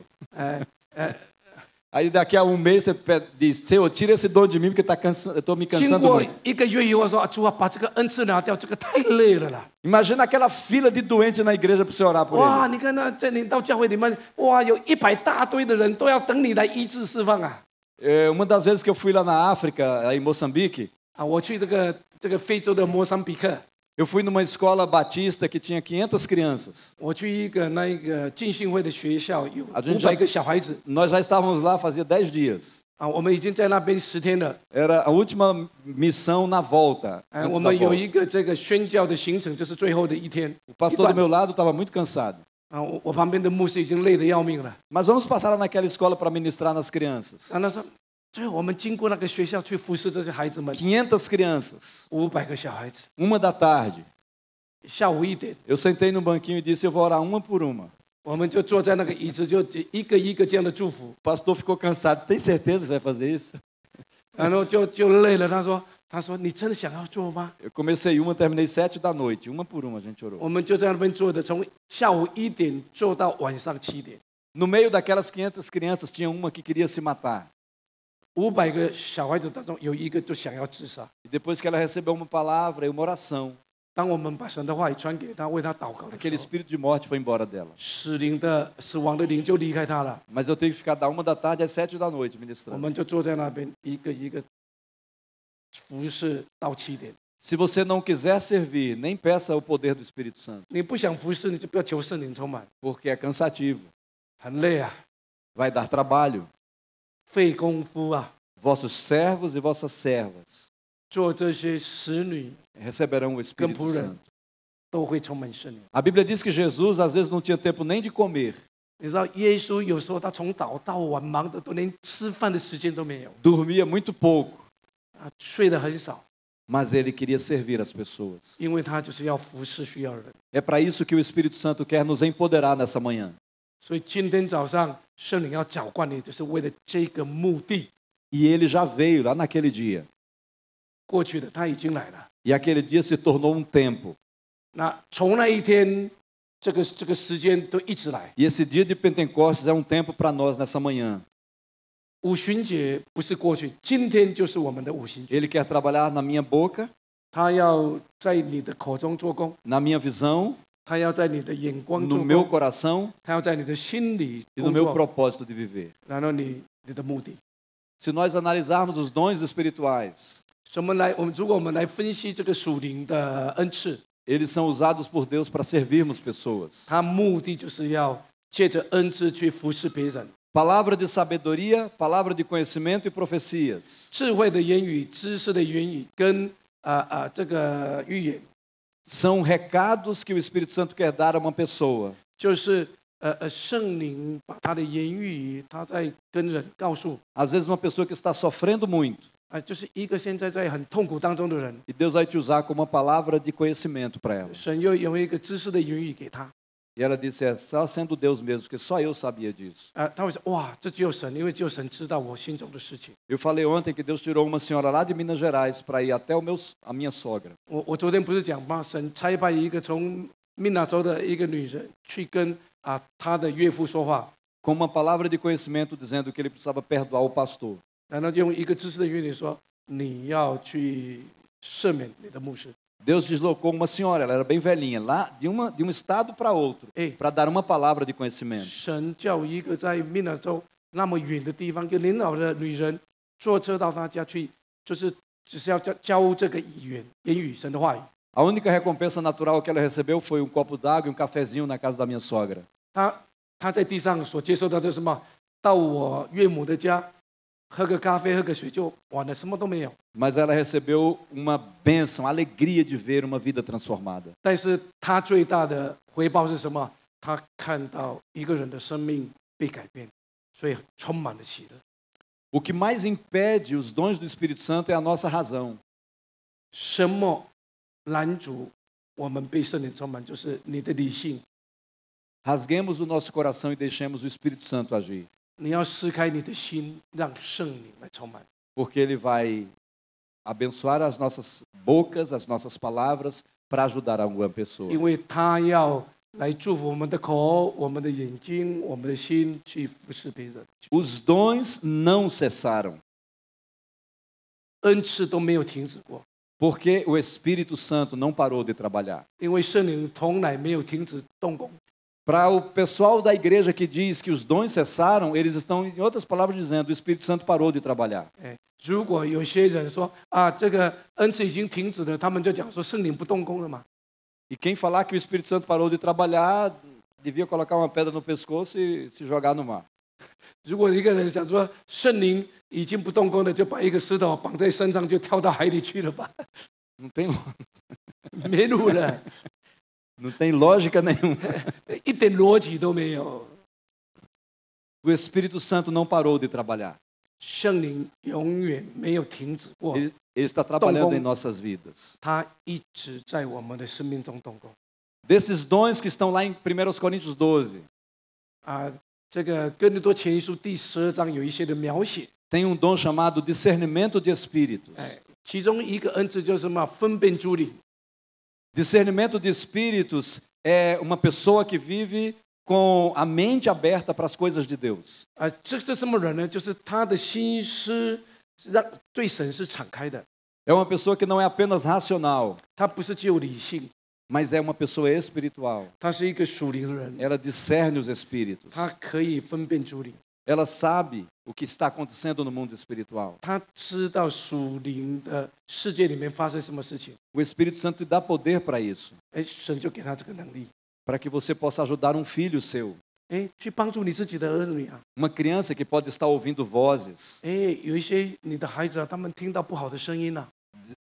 S5: Aí daqui a um mês você diz, Senhor, tira esse dom de mim porque eu estou me
S2: 经
S5: cansando
S2: 过
S5: muito.
S2: 1个月以后，我说啊，主啊，把这个恩赐拿掉，这个太累了啦。
S5: Imagina aquela fila de doentes na igreja para você orar por
S2: 哇，
S5: ele.
S2: 你看那在你到教会里面，哇，有100大堆的人都要等你来医治释放啊。
S5: Uma das vezes que eu fui lá na África, em Moçambique,
S2: 啊，我去这个非洲的摩桑比克，
S5: eu fui numa escola batista que tinha 500 crianças.
S2: 我去一个那个浸信会的学校，有
S5: 啊真的
S2: 500个小孩子
S5: Nós já estávamos lá fazia 10 dias.
S2: 啊，我们已经在那边10天了。
S5: Era a última missão na volta.
S2: 哎，
S5: antes
S2: 我
S5: da
S2: 们有
S5: volta.
S2: 一个这个宣教的行程，就是最后的一天。
S5: O pastor do meu lado estava muito cansado.
S2: 啊，我旁边的牧师已经累得要命了。
S5: Mas vamos passar lá naquela escola para ministrar nas crianças.
S2: 啊，他说，最后我们经过那个学校去服侍这些孩子们
S5: 500 crianças.
S2: ，500个小孩子。
S5: 1 da tarde.
S2: 下午1点，
S5: Eu sentei no banquinho e disse, eu vou orar uma por uma.
S2: 我们就坐在那个椅子，就一个一个这样的祝福。
S5: O pastor ficou cansado. Tem certeza que você vai fazer isso?
S2: 然后就累了，他说你真的想要做吗？
S5: Eu comecei uma, terminei 7 da noite. Uma por uma a gente orou.
S2: 我们就在那边坐的，从下午1点坐到晚上7点。
S5: No meio daquelas 500 crianças, tinha uma que queria se matar.
S2: 500个小孩子当中，有一个就想要自杀。
S5: E depois que ela recebeu uma palavra e uma oração,
S2: 当我们把神的话语传给他，为他祷告的
S5: aquele
S2: 时候，
S5: espírito de morte foi embora dela.
S2: 死亡的灵就离开他了。
S5: Mas eu tenho que ficar da 1 da tarde às 7 da noite
S2: 我
S5: ministrando.
S2: 们就坐在那边，一个一个服侍到7点。
S5: Se você não quiser servir, nem peça o poder do Espírito Santo,
S2: 你不想服侍，你就不要求圣灵充满，
S5: porque é cansativo,
S2: 很累啊，
S5: vai dar trabalho.
S2: 费功夫啊。
S5: Vossos servos e vossas servas
S2: 做这些使女
S5: receberão o Espírito
S2: Campura.
S5: Santo.
S2: 都会充满圣灵。
S5: A Bíblia diz que Jesus às vezes não tinha tempo nem de comer,
S2: 你知道，耶稣有时候他从早到晚忙的都连吃饭的时间都没有，
S5: dormia muito pouco,
S2: 啊，睡得很少，
S5: mas ele queria servir as pessoas.
S2: 因为他就是要服侍需要的人。
S5: É para isso que o Espírito Santo quer nos empoderar nessa manhã.
S2: 所以今天早上圣灵要浇灌你，就是为了这个目的。
S5: E ele já veio lá naquele dia.
S2: 过去的他已经来了，
S5: E aquele dia se tornou um tempo.
S2: 那从那一天，这个时间都一直来。
S5: E esse dia de Pentecostes é um tempo para nós nessa manhã.
S2: 五旬节不是过去，今天就是我们的五旬节。
S5: Ele quer trabalhar na minha boca,
S2: 他要在你的口中做工，
S5: na minha visão,
S2: 他要在你的眼光
S5: no
S2: 做
S5: meu
S2: 工，
S5: coração
S2: 他要在你的心里
S5: e no
S2: 工
S5: meu
S2: 作，
S5: propósito de viver.
S2: 然后你的目的。
S5: Se nós analisarmos os dons espirituais,
S2: 如果我们来分析这个属灵的恩赐，
S5: eles são usados por Deus para servirmos pessoas.
S2: 它目的就是要借着恩赐去服侍别人。
S5: Palavra de sabedoria, palavra de conhecimento e profecias.
S2: 智慧的言语、知识的言语跟这个预言，
S5: São recados que o Espírito Santo quer dar a uma pessoa.
S2: 就是圣灵把他的言语，他在跟人告诉
S5: Às vezes uma pessoa que está sofrendo muito,
S2: 就是一个现在在很痛苦当中的人，
S5: e Deus vai te usar como uma palavra de conhecimento para ela.
S2: 神又有一个知识的言语给他。
S5: E ela disse, é só sendo Deus mesmo, porque só eu sabia disso.
S2: 他会说哇，这只有神，因为只有神知道我心中的事情。
S5: Eu falei ontem que Deus tirou uma senhora lá de Minas Gerais para ir até a minha sogra.
S2: 我昨天不是讲吗？神差派一个从密纳州的一个女人去跟他的岳父说话，
S5: Com uma palavra de conhecimento dizendo que ele precisava perdoar o pastor.
S2: 然后用一个知识的言语说你要去赦免你的牧师。
S5: Deus deslocou uma senhora, ela era bem velhinha, lá de um estado para outro,
S2: Ei.
S5: para dar uma palavra de conhecimento.
S2: 神叫一个在密纳州那么远的地方，一个年老的女人坐车到他家去，就是只是要教这个言语神的话语。
S5: A única recompensa natural que ela recebeu foi um copo d'água e um cafezinho na casa da minha sogra.
S2: 他在地上所接受到的是什么？到我岳母的家喝个咖啡，喝个水就完了，什么都没有。
S5: Mas ela recebeu uma bênção, a alegria de ver uma vida transformada.
S2: 但是他最大的回报是什么？他看到一个人的生命被改变，所以充满了喜乐。
S5: O que mais impede os dons do Espírito Santo é a nossa razão.
S2: 什么拦阻我们被圣灵充满？就是你的理性。
S5: Rasguemos o nosso coração e deixemos o Espírito Santo agir.
S2: 你要撕开你的心，让圣灵来充满。
S5: Porque ele vai abençoar as nossas bocas, as nossas palavras, para ajudar alguma pessoa.
S2: 因为他要来祝福我们的口、我们的眼睛、我们的心，去服侍别人。
S5: Os dons não cessaram,
S2: 恩赐都没有停止过，
S5: porque o Espírito Santo não parou de trabalhar.
S2: 因为圣灵从来没有停止动工。
S5: Para o pessoal da igreja que diz que os dons cessaram, eles estão, em outras palavras, dizendo que o Espírito Santo parou de trabalhar.
S2: 哎，如果有些人说啊，这个恩赐已经停止了，他们就讲说圣灵不动工了嘛。
S5: E quem falar que o Espírito Santo parou de trabalhar, devia colocar uma pedra no pescoço e se jogar no mar.
S2: 如果一个人想说圣灵已经不动工了，就把一个石头绑在身上，就跳到海里去了吧，
S5: Não tem,
S2: 没路了，
S5: não tem lógica nenhuma.
S2: 一点逻辑都没有。
S5: O Espírito Santo não parou de trabalhar.
S2: 圣灵永远没有停止过，
S5: Ele está trabalhando
S2: Tom bom.
S5: em nossas vidas.
S2: 他一直在我们的生命中动工。
S5: Desses dons que estão lá em 1 Coríntios 12,
S2: 啊，这个哥林多前书第12章有一些的描写，
S5: tem um dom chamado discernimento de espíritos.
S2: 哎，其中一个恩赐就是什么分辨诸灵。
S5: Discernimento de espíritos é uma pessoa que vive com a mente aberta para as coisas de Deus.
S2: 啊，这什么人呢？就是他的心思让对神是敞开的，
S5: É uma pessoa que não é apenas racional,
S2: 他不是只有理性，
S5: mas é uma pessoa espiritual.
S2: 他是一个属灵的人，
S5: Ela discerne os espíritos.
S2: 他可以分辨诸灵，
S5: Ela sabe o que está acontecendo no mundo espiritual.
S2: 他知道属灵的世界里面发生什么事情。
S5: O Espírito Santo te dá poder para isso,
S2: 哎，神就给他这个能力，
S5: para que você possa ajudar um filho seu,
S2: 哎，去帮助你自己的儿女啊。
S5: uma criança que pode estar ouvindo vozes,
S2: 哎，有一些你的孩子啊，他们听到不好的声音啊，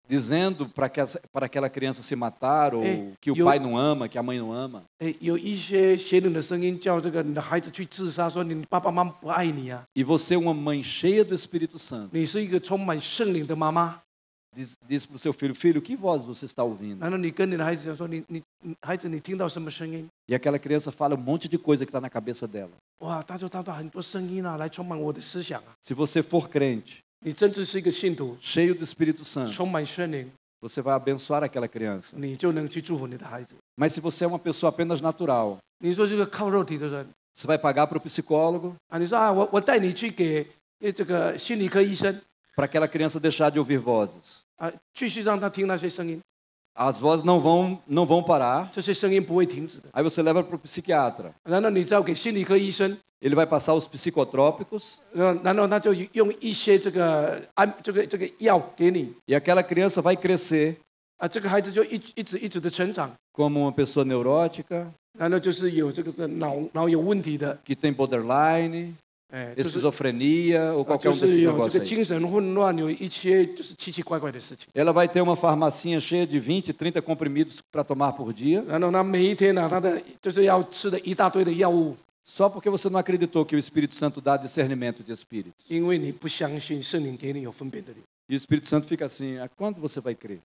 S5: dizendo para aquela criança se matar, ou
S2: Ei,
S5: que o
S2: eu-
S5: pai não ama, que a mãe não ama.
S2: 哎，有一些邪灵的声音叫这个你的孩子去自杀，说你爸爸妈妈不爱你啊。
S5: E você, uma mãe cheia do Espírito Santo,
S2: 你是一个充满圣灵的妈妈，
S5: diz para o seu filho, filho, que voz você está ouvindo?
S2: 难道你跟你的孩子讲说，孩子，你听到什么声音？
S5: E aquela criança fala um monte de coisa que está na cabeça dela.
S2: 哇，他就听到很多声音啊，来充满我的思想啊。
S5: Se você for crente,
S2: 你真的是一个信徒，
S5: cheio do Espírito Santo,
S2: 充满圣灵，
S5: você vai abençoar aquela criança.
S2: 你就能去祝福你的孩子。
S5: Mas se você é uma pessoa apenas natural,
S2: 你说这个靠肉体的人
S5: você vai pagar para o psicólogo
S2: 啊，你说啊，我带你去给这个心理科医生
S5: para aquela criança deixar de ouvir vozes.
S2: 啊，继续让他听那些声音，
S5: As vozes não vão parar.
S2: 这些声音不会停止的。
S5: Aí você leva para o psiquiatra.
S2: 然后你交给心理科医生，
S5: Ele vai passar os psicotrópicos
S2: 然后他就用一些这个药给你
S5: e aquela criança vai crescer
S2: 啊，这个孩子就一直的成长，
S5: como uma pessoa neurótica,
S2: 然后就是有这个是脑有问题的，
S5: que tem borderline,
S2: 哎，就是
S5: esquizofrenia ou
S2: 就
S5: qualquer um
S2: 是
S5: desses
S2: 有这
S5: negócios
S2: 个
S5: aí.
S2: 精神混乱，有一些就是奇奇怪怪的事情。
S5: Ela vai ter uma farmacinha cheia de 20, 30 comprimidos para tomar por dia,
S2: 然后他每一天呢、他的就是要吃的一大堆的药物，
S5: só porque você não acreditou que o Espírito Santo dá discernimento de espíritos.
S2: 因为你不相信圣灵给你有分辨的力。
S5: E o Espírito Santo fica assim, a quando você vai crer?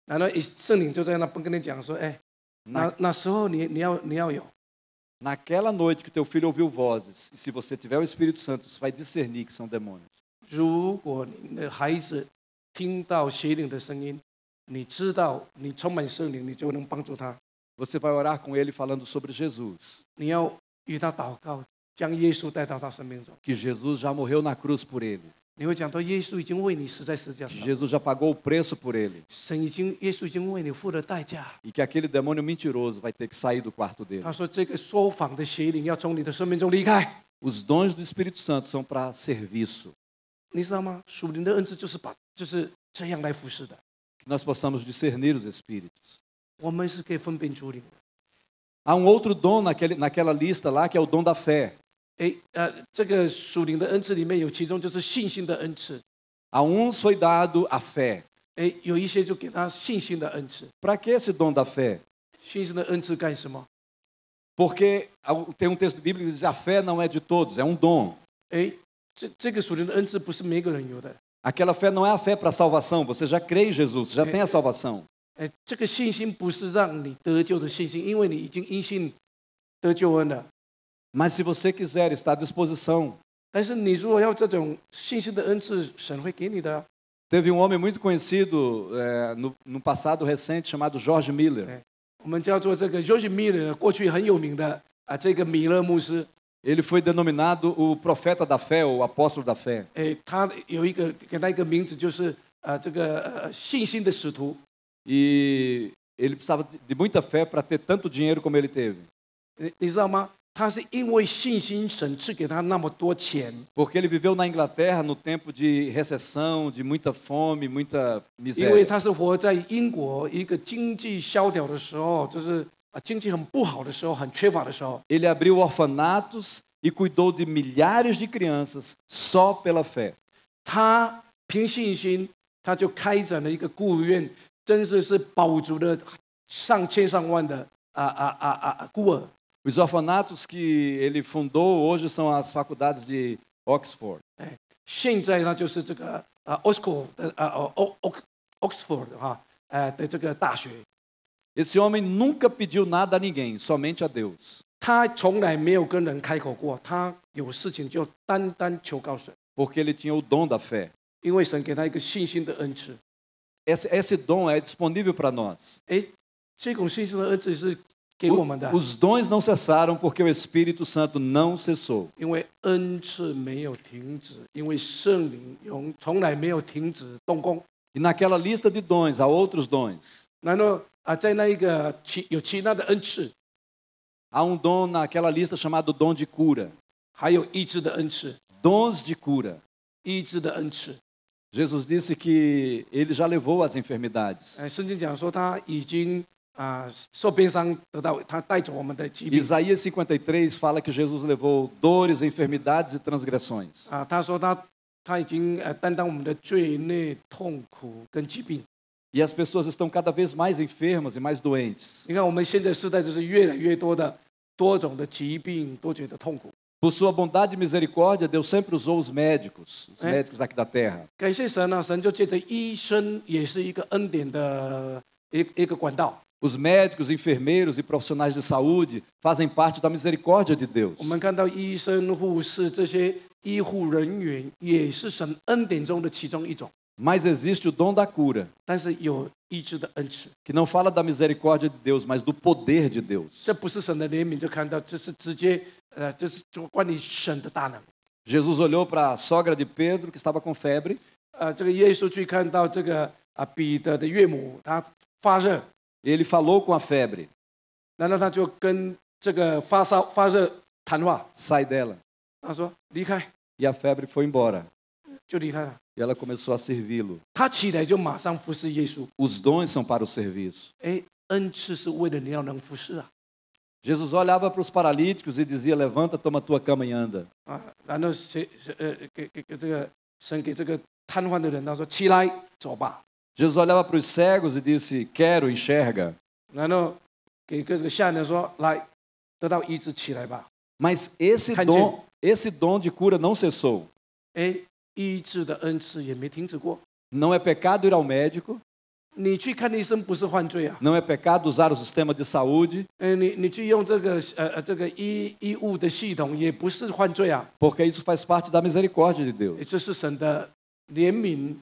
S2: 然后圣灵就在那边跟你讲说，哎，那时候你要有。
S5: Naquela noite que teu filho ouviu vozes, e se você tiver o Espírito Santo, você vai discernir que são demônios.
S2: 如果你的孩子听到邪灵的声音，你知道你充满圣灵，你就能帮助他。
S5: Você vai orar com ele falando sobre Jesus,
S2: 你要与他祷告，将耶稣带到他生命中。
S5: que Jesus já morreu na cruz por ele,
S2: 你会讲到耶稣已经为你死在十字架
S5: que
S2: 上，
S5: Jesus já pagou o preço por ele,
S2: 耶稣已经为你付了代价。
S5: e que aquele demônio mentiroso vai ter que sair do quarto dele.
S2: 他说这个说谎的邪灵要从你的生命中离开。
S5: Os dons do Espírito Santo são para serviço,
S2: 你知道吗？属灵的恩赐就是这样来服侍的。
S5: que nós possamos discernir os espíritos.
S2: 我们是可以分辨诸灵的。
S5: Há um outro dom naquela lista lá, que é o dom da fé.
S2: 哎，这个属灵的恩赐里面有其中就是信心的恩赐。
S5: A uns foi dado a fé.
S2: 哎，有一些就给他信心的恩赐。
S5: Para que esse dom da fé?
S2: 信心的恩赐干什么？
S5: Porque tem um texto bíblico que diz a fé não é de todos, é um dom.
S2: 哎，这个属灵的恩赐不是每个人有的。
S5: Aquela fé não é a fé para a salvação, você já crê em Jesus, você já tem a salvação.
S2: 哎，这个信心不是让你得救的信心，因为你已经因信得救恩了。
S5: Mas se você quiser, está à disposição.
S2: 但是你如果要这种信心的恩赐，神会给你的。
S5: Teve um homem muito conhecido no passado recente chamado George Miller.
S2: 我们叫做这个 George Miller， 过去很有名的这个米勒牧师。
S5: Ele foi denominado o profeta da fé, o apóstolo da fé.
S2: 他有一个给他一个名字，就是这个信心的使徒。
S5: E ele precisava de muita fé para ter tanto dinheiro como ele teve.
S2: 你知道吗？他是因为信心，神赐给他那么多钱。
S5: Porque ele viveu na Inglaterra no tempo de recessão, de muita fome, muita
S2: 因为
S5: miséria.
S2: 他是活在英国一个经济萧条的时候，就是经济很不好的时候，很缺乏的时候。
S5: Ele abriu orfanatos e cuidou de milhares de crianças só pela fé.
S2: 他凭信心，他就开展了一个孤儿院，真是饱足了上千上万的孤儿。
S5: Os orfanatos que ele fundou hoje são as faculdades de Oxford.
S2: 现在呢，就是这个Oxford 的Oxford 的这个大学。
S5: Esse homem nunca pediu nada a ninguém, somente a Deus.
S2: 他从来没有跟人开口过，他有事情就单单求告神，
S5: Porque ele tinha o dom da fé.
S2: 因为神给他一个信心的恩赐。
S5: Esse dom é disponível para nós.
S2: 这种信心的恩赐是给我们的，
S5: Os dons não cessaram porque o Espírito Santo não cessou.
S2: 因为恩赐没有停止，因为圣灵从来没有停止动工。
S5: E naquela lista de dons há outros dons.
S2: 然后在那一个有其他的恩赐，
S5: Há um dom naquela lista chamado dom de cura.
S2: 还有医治的恩赐，
S5: Dons de cura.
S2: 医治的恩赐。
S5: Jesus disse que ele já levou as enfermidades.
S2: 圣经讲说他已经受鞭伤得到，他带走我们的疾病。
S5: Isaías 53 fala que Jesus levou dores, enfermidades e transgressões.
S2: 他说他已经担当我们的罪孽、痛苦跟疾病。
S5: E as pessoas estão cada vez mais enfermas e mais doentes.
S2: 你看我们现在时代就是越来越多的多种的疾病、多种的痛苦。
S5: Por sua bondade e misericórdia, Deus sempre usou os médicos aqui da terra.
S2: 感谢神啊，神就借着医生，也是一个恩典的一个管道。
S5: Os médicos, enfermeiros e profissionais de saúde fazem parte da misericórdia de Deus.
S2: 我们看到医生、护士这些医护人员，也是神恩典中的其中一种。
S5: Mas existe o dom da cura,
S2: 但是有医治的恩赐，
S5: que não fala da misericórdia de Deus, mas do poder de Deus.
S2: 这不是神的怜悯就看到，这是直接这是就关于神的大能。
S5: Jesus olhou para a sogra de Pedro, que estava com febre,
S2: 这个耶稣去看到这个彼得的岳母，她发热，
S5: e ele falou com a febre:
S2: 然后他就跟这个发热谈话，
S5: sai dela.
S2: 他说离开，
S5: E a febre foi embora.
S2: 就离开了。
S5: E ela começou a servi-lo.
S2: 他起来就马上服侍耶稣。
S5: Os dons são para o serviço.
S2: 恩赐是为了你要能服侍啊。
S5: Jesus olhava para os paralíticos e dizia: levanta, toma tua cama e anda.
S2: 然后给这个神给这个瘫痪的人，他说起来走吧。
S5: Jesus olhava para os cegos e disse: quero, enxerga.
S2: 然后给这个下人说来得到医治起来吧。
S5: Mas esse dom de cura não cessou.
S2: 医治的恩赐也没停止过。
S5: Não é pecado ir ao médico.
S2: 你去看医生不是犯罪啊。
S5: Não é pecado usar o sistema de saúde.
S2: 你去用这个医务的系统也不是犯罪啊。
S5: Porque isso faz parte da misericórdia de Deus.
S2: 这是神的怜悯。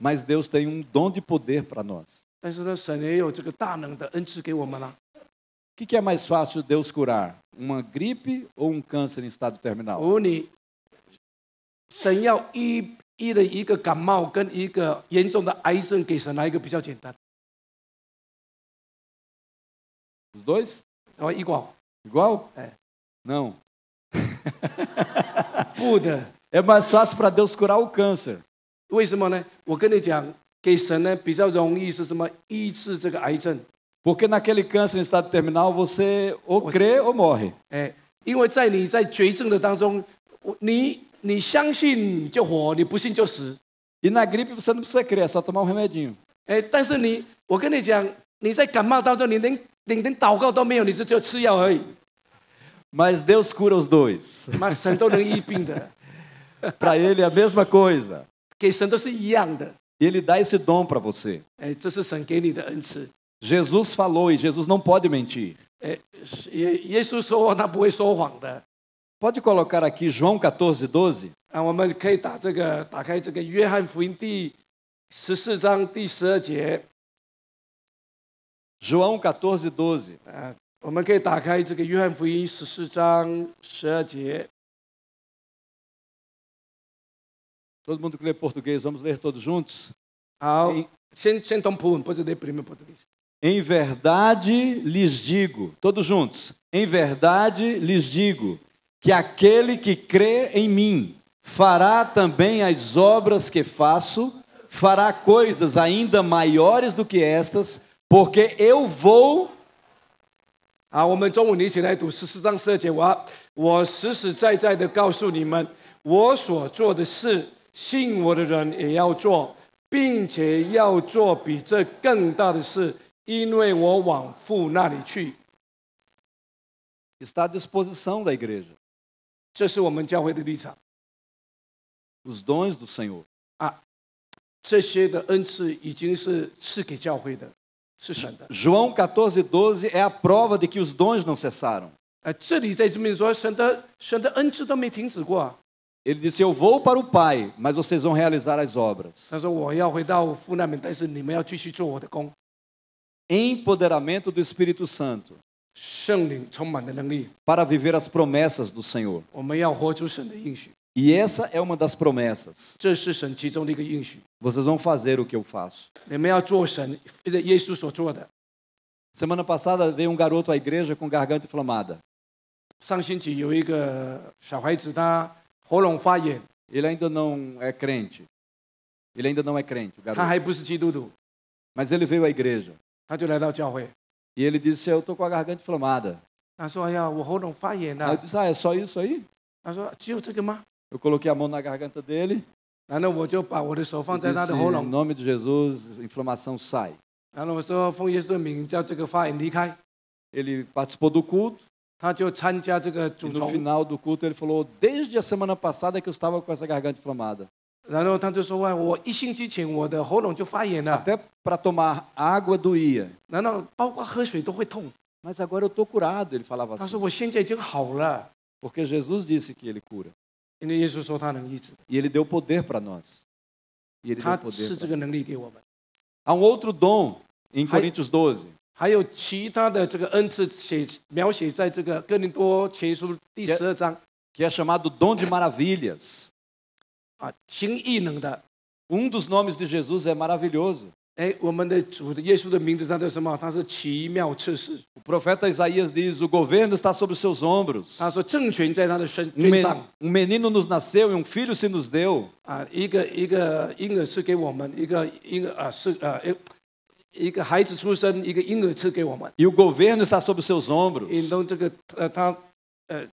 S5: Mas Deus tem um dom de poder para nós.
S2: 但是呢，神也有这个大能的恩赐给我们了。
S5: O que é mais fácil Deus curar? Uma gripe ou um câncer em estado terminal?
S2: 我问你，神要医的一个感冒跟一个严重的癌症，给神哪一个比较简单？
S5: Os dois?
S2: igual.
S5: Igual?
S2: É.
S5: Não.
S2: 不的。
S5: É mais fácil para Deus curar o câncer.
S2: 为什么呢？我跟你讲，给神呢比较容易是什么？医治这个癌症。
S5: Porque naquele câncer em estado terminal você ou crê ou morre.
S2: 因为你在绝症的当中，你相信就活，你不信就死。
S5: E na gripe você não precisa crer, é só tomar um remedinho.
S2: 但是我跟你讲，你在感冒当中，你连祷告都没有，你只有吃药而已。
S5: Mas Deus cura os dois.
S2: 那神都能医病的。
S5: Para Ele é a mesma coisa.
S2: 给神都是一样的。
S5: E Ele dá esse dom para você.
S2: 这是神给你的恩赐。
S5: Jesus falou e Jesus não pode mentir.
S2: 耶稣说话，他不会说谎的。
S5: Pode colocar aqui João 14:12.
S2: 我们可以打开这个约翰福音第14章第12节。
S5: João 14:12.
S2: 我们可以打开这个约翰福音14章12节。
S5: Todo mundo que lê português, vamos ler todos juntos?
S2: 好，先从普文，不是ler primeiro português。
S5: Em verdade lhes digo, todos juntos. Em verdade lhes digo que aquele que crê em mim fará também as obras que faço, fará coisas ainda maiores do que estas, porque eu vou.
S2: 好，我们中文一起来读14章12节。我实实在在的告诉你们，我所做的事，信我的人也要做，并且要做比这更大的事，因为我往父那里去。
S5: Está à disposição da igreja.
S2: 这是我们教会的立场。
S5: Os dons do Senhor.
S2: 这些的恩赐已经是赐给教会的，是神的。
S5: João 14:12 é a prova de que os dons não cessaram.
S2: 这里在这边说，神的恩赐都没停止过。
S5: Ele disse: Eu vou para o Pai, mas vocês vão realizar as obras.
S2: 他说我要回到父那边，但是你们要继续做我的工。
S5: Empoderamento do Espírito Santo
S2: 圣灵充满的能力，
S5: para viver as promessas do Senhor.
S2: 我们要活出神的应许。
S5: E essa é uma das promessas.
S2: 这是神其中的一个应许。
S5: Vocês vão fazer o que eu faço.
S2: 你们要做神耶稣所做的。
S5: Semana passada veio um garoto à igreja com garganta inflamada.
S2: 上星期有一个小孩子，他喉咙发炎，
S5: Ele ainda não é crente. Ele ainda não é crente, o
S2: 他
S5: garoto.
S2: 还不是基督徒，
S5: Mas ele veio à igreja.
S2: 他就来到教会。
S5: E ele disse: Eu estou com a garganta inflamada.
S2: 他说：“哎呀，我喉咙发炎
S5: Aí eu
S2: 了。
S5: disse: Ah, é só isso aí? ”
S2: 他说：“只有这个吗
S5: Eu coloquei a mão na garganta dele.
S2: 然后我就把我的手
S5: E
S2: 放在他
S5: disse:
S2: 的喉
S5: Em
S2: 咙，
S5: nome de Jesus, inflamação sai.
S2: 然后我说奉耶稣的名叫这个发炎离开。
S5: Ele participou do culto.
S2: 他就参加这个
S5: E
S2: 主
S5: no
S2: 从，
S5: final do culto ele falou: Desde a semana passada que eu estava com essa garganta inflamada.
S2: 然后他就说：“哇，我1星期前我的喉咙就发炎了，
S5: Até para tomar água doía.
S2: 然后包括喝水都会痛。
S5: Mas agora eu estou curado, ele falava
S2: 他说
S5: assim.
S2: 我现在已经好了，
S5: Porque Jesus disse que ele cura.
S2: 因为耶稣说他能医治，
S5: E ele deu poder para nós. E ele
S2: 他
S5: deu
S2: 是
S5: poder.
S2: 这个能力给我们。
S5: Há um outro dom em
S2: Ai-
S5: Coríntios 12.
S2: 还有其他的这个恩赐描写在这个哥林多前书第12章
S5: Que é chamado dom de maravilhas.
S2: 行异能的。
S5: Dos nomes de Jesus é maravilhoso.
S2: 哎，我们的主的耶稣的名字他叫什么？他是奇妙测试。
S5: O profeta Isaías diz: O governo está sobre os seus ombros.
S2: 他说政权在他的肩上。
S5: menino nos nasceu e um filho se nos deu.
S2: 一个婴儿赐给我们，一个孩子出生，一个婴儿赐给我们。
S5: E o governo está sobre os seus ombros.
S2: 因为这个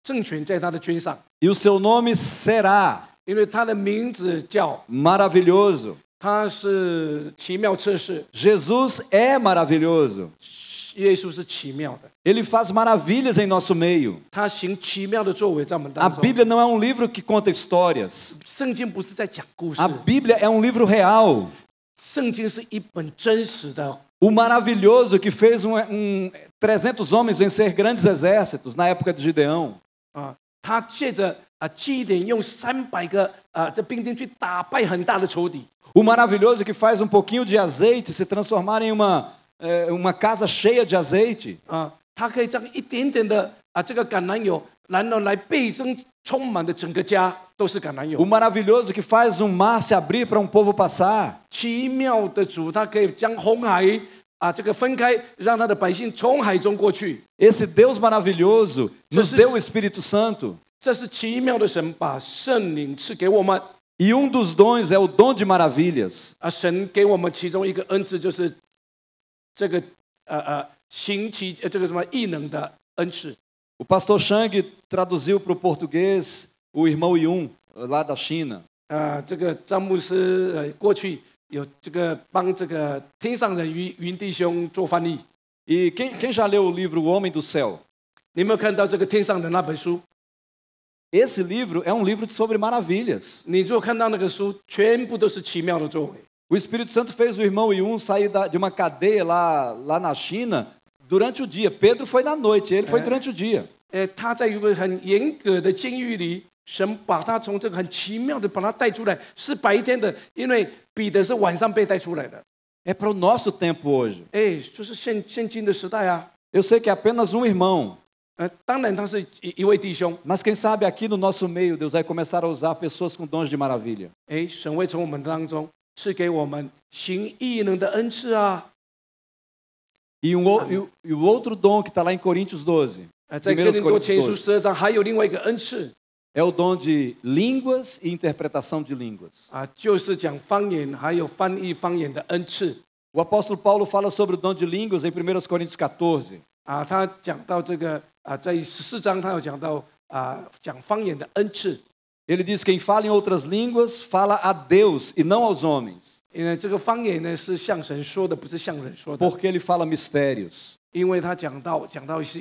S2: 政权在他的肩上，
S5: E o seu nome será
S2: 因为他的名字叫
S5: maravilhoso.
S2: 他是奇妙测试，
S5: Jesus é maravilhoso.
S2: 耶稣是奇妙的，
S5: Ele faz maravilhas em nosso meio.
S2: 他行奇妙的作为在我们
S5: A
S2: 当中。
S5: Bíblia não é um livro que conta histórias.
S2: 圣经不是在讲故事
S5: A，Bíblia é um livro real.
S2: 圣经是一本真实的。
S5: O maravilhoso que fez 300 homens vencer grandes exércitos na época de Gideão.
S2: 他借着基甸用300个这兵丁去打败很大的仇敌。
S5: O maravilhoso que faz um pouquinho de azeite se transformar em uma casa cheia de azeite.
S2: 他可以将一点点的这个橄榄油，然后来倍增，充满的整个家都是橄榄
S5: O
S2: 油。
S5: maravilhoso que faz mar se abrir para povo passar.
S2: 奇妙的主，他可以将红海这个分开，让他的百姓从海中过去。
S5: Esse Deus maravilhoso nos
S2: Jesus-
S5: deu o Espírito Santo.
S2: 这是奇妙的神把圣灵赐给我们。
S5: E dos dons é o dom de maravilhas.
S2: 神给我们其中一个恩赐，就是这个行奇这个什么异能的恩赐。
S5: O pastor Chang traduziu para o português o irmão Yun, lá da China.
S2: 这个张牧师过去有这个帮这个天上人云弟兄做翻译。
S5: E quem já leu o livro O Homem do Céu?
S2: 你有没有看到这个天上的那本书？
S5: Esse livro é um livro sobre maravilhas.
S2: 你如果看到那个书，全部都是奇妙的作为。
S5: O Espírito Santo fez o irmão Yun sair de uma cadeia lá na China durante o dia. Pedro foi na noite, ele foi durante o dia.
S2: 他在一个很严格的监狱里，神把他从这个很奇妙的把他带出来，是白天的，因为彼得是晚上被带出来的。
S5: É para o nosso tempo hoje.
S2: 哎，就是现今的时代啊。
S5: Eu sei que é apenas um irmão,
S2: 当然他是一位弟兄，
S5: mas quem sabe aqui no nosso meio Deus vai começar a usar pessoas com dons de maravilha.
S2: 哎，神会从我们当中赐给我们行异能的恩赐啊。
S5: E o outro dom que está lá em Coríntios 12,
S2: 在哥林多
S5: Coríntios
S2: 前书
S5: 12,
S2: 12章还有另外一个恩赐
S5: é o dom de línguas e interpretação de línguas.
S2: 啊，就是讲方言还有翻译方言的恩赐
S5: O apóstolo Paulo fala sobre o dom de línguas em 1 Coríntios 14.
S2: 啊。他讲到这个啊，在14章他有讲到啊，讲方言的恩赐。
S5: Ele diz: quem fala em outras línguas fala a Deus e não aos homens,
S2: 因为这个方言呢是向神说的，不是向人说的。
S5: porque ele fala mistérios.
S2: 因为他讲到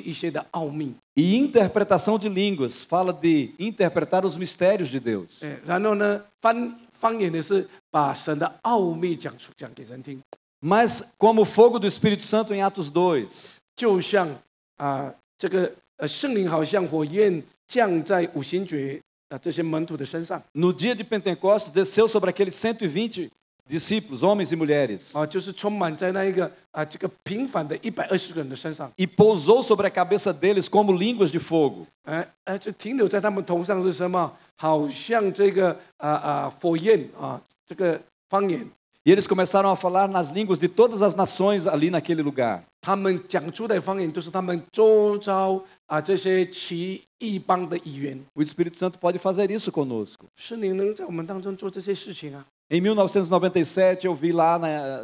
S2: 一些的奥秘。
S5: E interpretação de línguas fala de interpretar os mistérios de Deus.
S2: 哎，然后呢，方言呢是把神的奥秘讲给人听。
S5: Mas como o fogo do Espírito Santo em Atos 2,
S2: 就像啊，这个圣灵好像火焰降在五旬节这些门徒的身上
S5: no dia de Pentecostes, desceu sobre aqueles 120 discípulos, homens e mulheres,
S2: 啊，就是充满在那一个这个平凡的120个人的身上，
S5: e pousou sobre a cabeça deles como línguas de fogo.
S2: 就停留在他们头上是什么？好像这个火焰啊，这个方言，
S5: E eles começaram a falar nas línguas de todas as nações ali naquele lugar.
S2: 他们讲出的方言都是他们周遭这些其异邦的语言。
S5: O Espírito Santo pode fazer isso conosco.
S2: 圣灵能在我们当中做这些事情啊！
S5: Em 1997, eu vi lá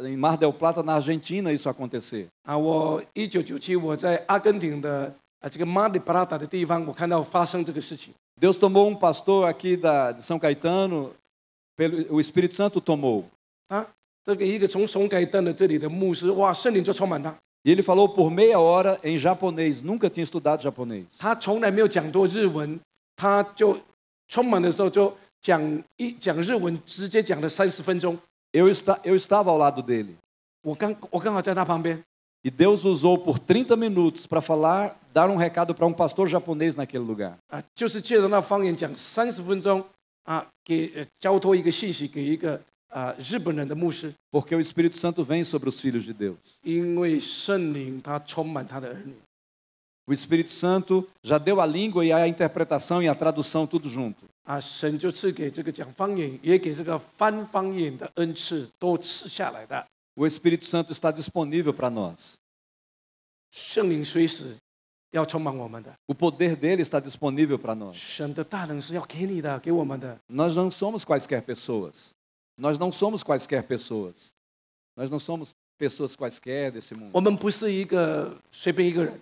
S5: em Mar del Plata, na Argentina, isso acontecer.
S2: 我1997我在阿根廷的这个马里巴拉达的地方，我看到发生这个事情。
S5: Deus tomou pastor aqui de São Caetano, o Espírito Santo tomou.
S2: 这个一个从松改登的这里的牧师，哇，圣灵就充满他。
S5: E ele falou por meia hora em japonês, nunca tinha estudado japonês.
S2: 他从来没有讲过日文，他就充满的时候就讲日文，直接讲了30分钟。
S5: Eu estava ao lado dele.
S2: 我刚好在他旁边。
S5: E Deus usou por 30 minutos para falar, dar recado para pastor japonês naquele lugar.
S2: 就是借着那方言讲30分钟给交托一个信息给一个日本人的牧师。
S5: Porque o Espírito Santo vem sobre os filhos de Deus.
S2: 因为圣灵他充满他的儿女。
S5: O Espírito Santo já deu a língua e a interpretação e a tradução tudo junto.
S2: 神就赐给这个讲方言，也给这个翻方言的恩赐都赐下来的。
S5: O Espírito Santo está disponível para nós.
S2: 圣灵随时要充满我们的，
S5: O poder dele está disponível para nós.
S2: 神的大能是要给你的，给我们的。
S5: Nós não somos quaisquer pessoas. Nós não somos quaisquer pessoas. Nós não somos pessoas quaisquer desse mundo.
S2: 我们不是一个随便一个人，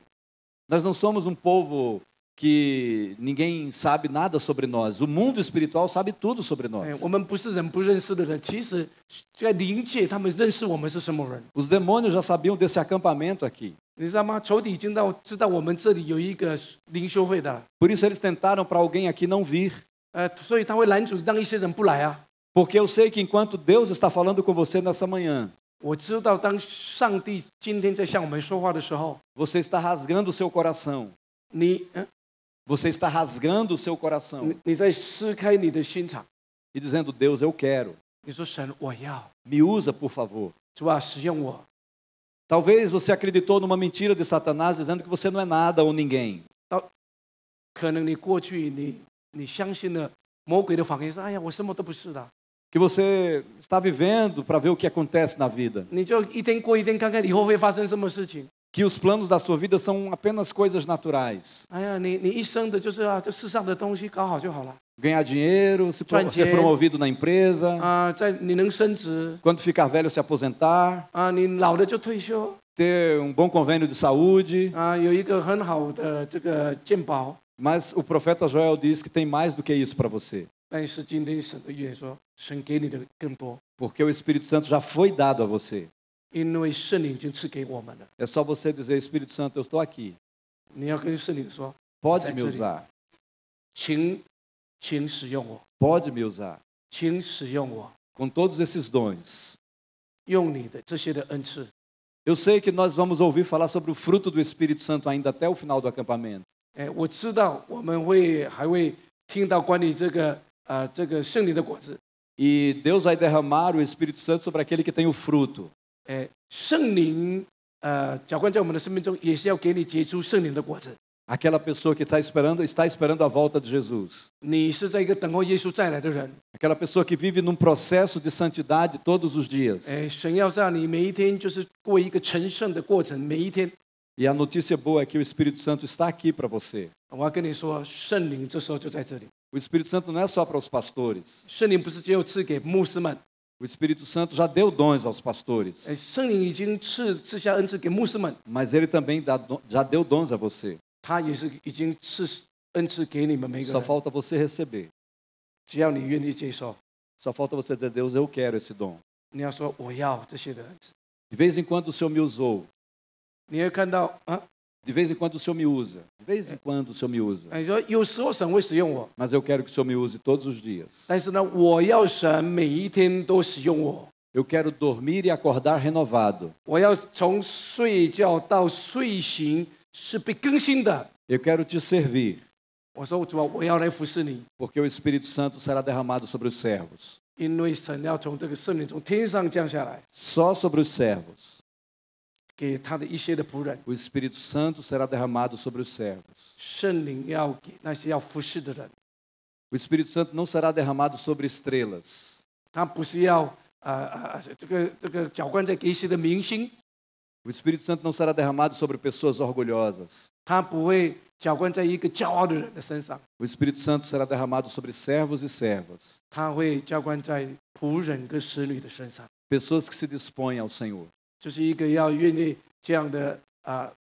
S5: Nós não somos povo que ninguém sabe nada sobre nós. O mundo espiritual sabe tudo sobre nós.
S2: 我们不是人不认识的人。其实，在灵界，他们认识我们是什么人，
S5: Os demônios já sabiam desse acampamento aqui.
S2: 你知道吗？仇敌已经知道我们这里有一个灵修会的，
S5: Por isso eles tentaram para alguém aqui não vir.
S2: 所以他会拦阻让一些人不来啊。
S5: Porque eu sei que enquanto Deus está falando com você nessa manhã,
S2: 我知道，当上帝今天在向我们说话的时候，
S5: você está rasgando o seu coração.
S2: 你
S5: Você está rasgando o seu coração
S2: 你在撕开你的心肠，
S5: e dizendo: Deus, eu quero.
S2: 你说神，我要
S5: Me usa, por favor.
S2: 主啊，使用我。
S5: Talvez você acreditou numa mentira de Satanás dizendo que você não é nada ou ninguém.
S2: 可能你过去你相信了魔鬼的谎言，说哎呀，我什么都不是的，
S5: Que você está vivendo para ver o que acontece na vida.
S2: 你就一天过一天，看看以后会发生什么事情。
S5: Que os planos da sua vida são apenas coisas naturais.
S2: 哎呀，你一生的就是这世上的东西搞好就好了
S5: Ganhar dinheiro, ser promovido na empresa,
S2: 你能升职
S5: quando ficar velho se aposentar,
S2: 你老了就退休
S5: ter bom convênio de saúde.
S2: 有一个很好的这个健保。
S5: Mas o profeta Joel diz que tem mais do que isso para você.
S2: 但是今天神的预言说，神给你的更多，
S5: Porque o Espírito Santo já foi dado a você.
S2: 因为圣灵已经赐给我们了。
S5: É só você dizer: Espírito Santo, eu estou aqui.
S2: 你要跟圣灵说，
S5: Pode me usar.
S2: 请使用我，
S5: Pode me usar.
S2: 请使用我，
S5: Com todos esses dons.
S2: 用你的这些的恩赐。
S5: Eu sei que nós vamos ouvir falar sobre o fruto do Espírito Santo ainda até o final do acampamento.
S2: 我知道我们还会听到关于这个圣灵的果子。
S5: E Deus vai derramar o Espírito Santo sobre aquele que tem o fruto.
S2: 圣灵浇灌在我们的生命中，也是要给你结出圣灵的果子。
S5: Aquela pessoa que está esperando a volta de Jesus.
S2: 你是在一个等候耶稣再来的人。
S5: Aquela pessoa que vive num processo de santidade todos os dias.
S2: 神要让你每一天就是过一个成圣的过程，每一天。
S5: E a notícia boa é que o Espírito Santo está aqui para você.
S2: 我要跟你说，圣灵这时候就在这里。
S5: O Espírito Santo não é só para os pastores.
S2: 圣灵不是只有赐给牧师们，
S5: O Espírito Santo já deu dons aos pastores.
S2: 圣灵已经赐下恩赐给牧师们，
S5: Mas ele também já deu dons a você.
S2: 他也是已经赐恩赐给你们每个
S5: Só
S2: 人。
S5: falta você receber.
S2: 只要你愿意接受，
S5: Só falta você dizer, Deus, eu quero esse dom.
S2: 你要说我要这些的恩赐。
S5: De vez em quando o Senhor me usou.
S2: 你会看到啊，
S5: De vez em quando o Senhor me usa. De vez em quando o Senhor me usa.
S2: 你说有时候神会使用我，
S5: Mas eu quero que o Senhor me use todos os dias.
S2: 但是呢，我要神每一天都使用我。
S5: Eu quero dormir e acordar renovado.
S2: 我要从睡觉到睡醒是被更新的。
S5: Eu quero te servir,
S2: 我说主啊，我要来服侍你，
S5: porque o Espírito Santo será derramado sobre os servos.
S2: 因为神要从这个圣灵从天上降下来，
S5: Só sobre os servos.
S2: 给他的一些的仆人。
S5: O Espírito Santo será derramado sobre os servos.
S2: 圣灵要给那些要服侍的人，
S5: O Espírito Santo não será derramado sobre estrelas.
S2: 他不是要这个浇灌在给一些的明星，
S5: O Espírito Santo não será derramado sobre pessoas orgulhosas.
S2: 他不会浇灌在一个骄傲的人的身上，
S5: O Espírito Santo será derramado sobre servos e servas.
S2: 他会浇灌在仆人跟使女的身上，
S5: Pessoas que se dispõem ao Senhor.
S2: 就是一个要愿意这样的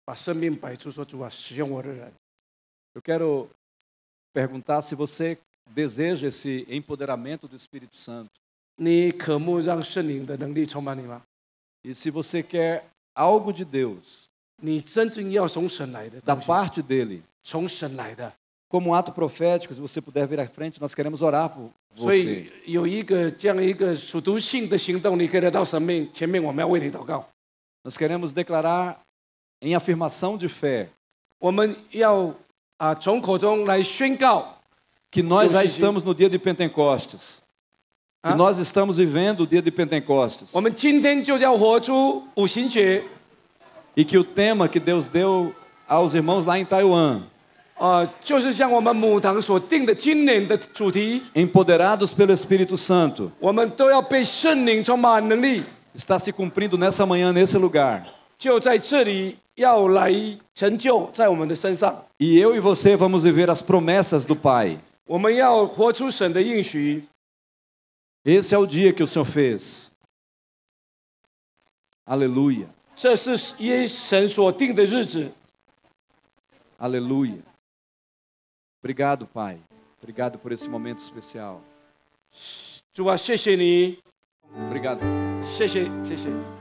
S2: 把生命摆出说主啊使用我的人。
S5: Eu quero perguntar se você deseja esse empoderamento do Espírito Santo.
S2: 你渴慕让圣灵的能力充满你吗？
S5: E se você quer algo de Deus,
S2: 你真正要从神来的
S5: da
S2: 东西，
S5: parte dele,
S2: 从神来的。
S5: como um ato profético, se você puder vir à frente, nós queremos orar por
S2: 所
S5: você.
S2: 以有一个这样一个属读性的行动，你可以来到神面前面，我们要为你祷告。
S5: Nós queremos declarar em afirmação de fé
S2: 我们要从口中来宣告，
S5: que nós já
S2: Eu sugiro-
S5: estamos no dia de Pentecostes. Que
S2: Hã?
S5: nós estamos vivendo o dia de Pentecostes.
S2: 我们今天就要活出五行节，
S5: E que o tema que Deus deu aos irmãos lá em Taiwan,
S2: 就是像我们母堂所定的今年的主题，
S5: empoderados pelo Espírito Santo,
S2: 我们都要被圣灵充满能力，
S5: está se cumprindo nessa manhã, nesse lugar.
S2: 就在这里要来成就在我们的身上。
S5: E eu e você vamos viver as promessas do Pai.
S2: 我们要活出神的应许。
S5: Esse é o dia que o Senhor fez. Aleluia,
S2: 这是耶神所定的日子。
S5: aleluia. Obrigado, Pai. Obrigado por esse momento especial.
S2: 主啊，谢谢你，
S5: Obrigado.
S2: 谢谢，谢谢。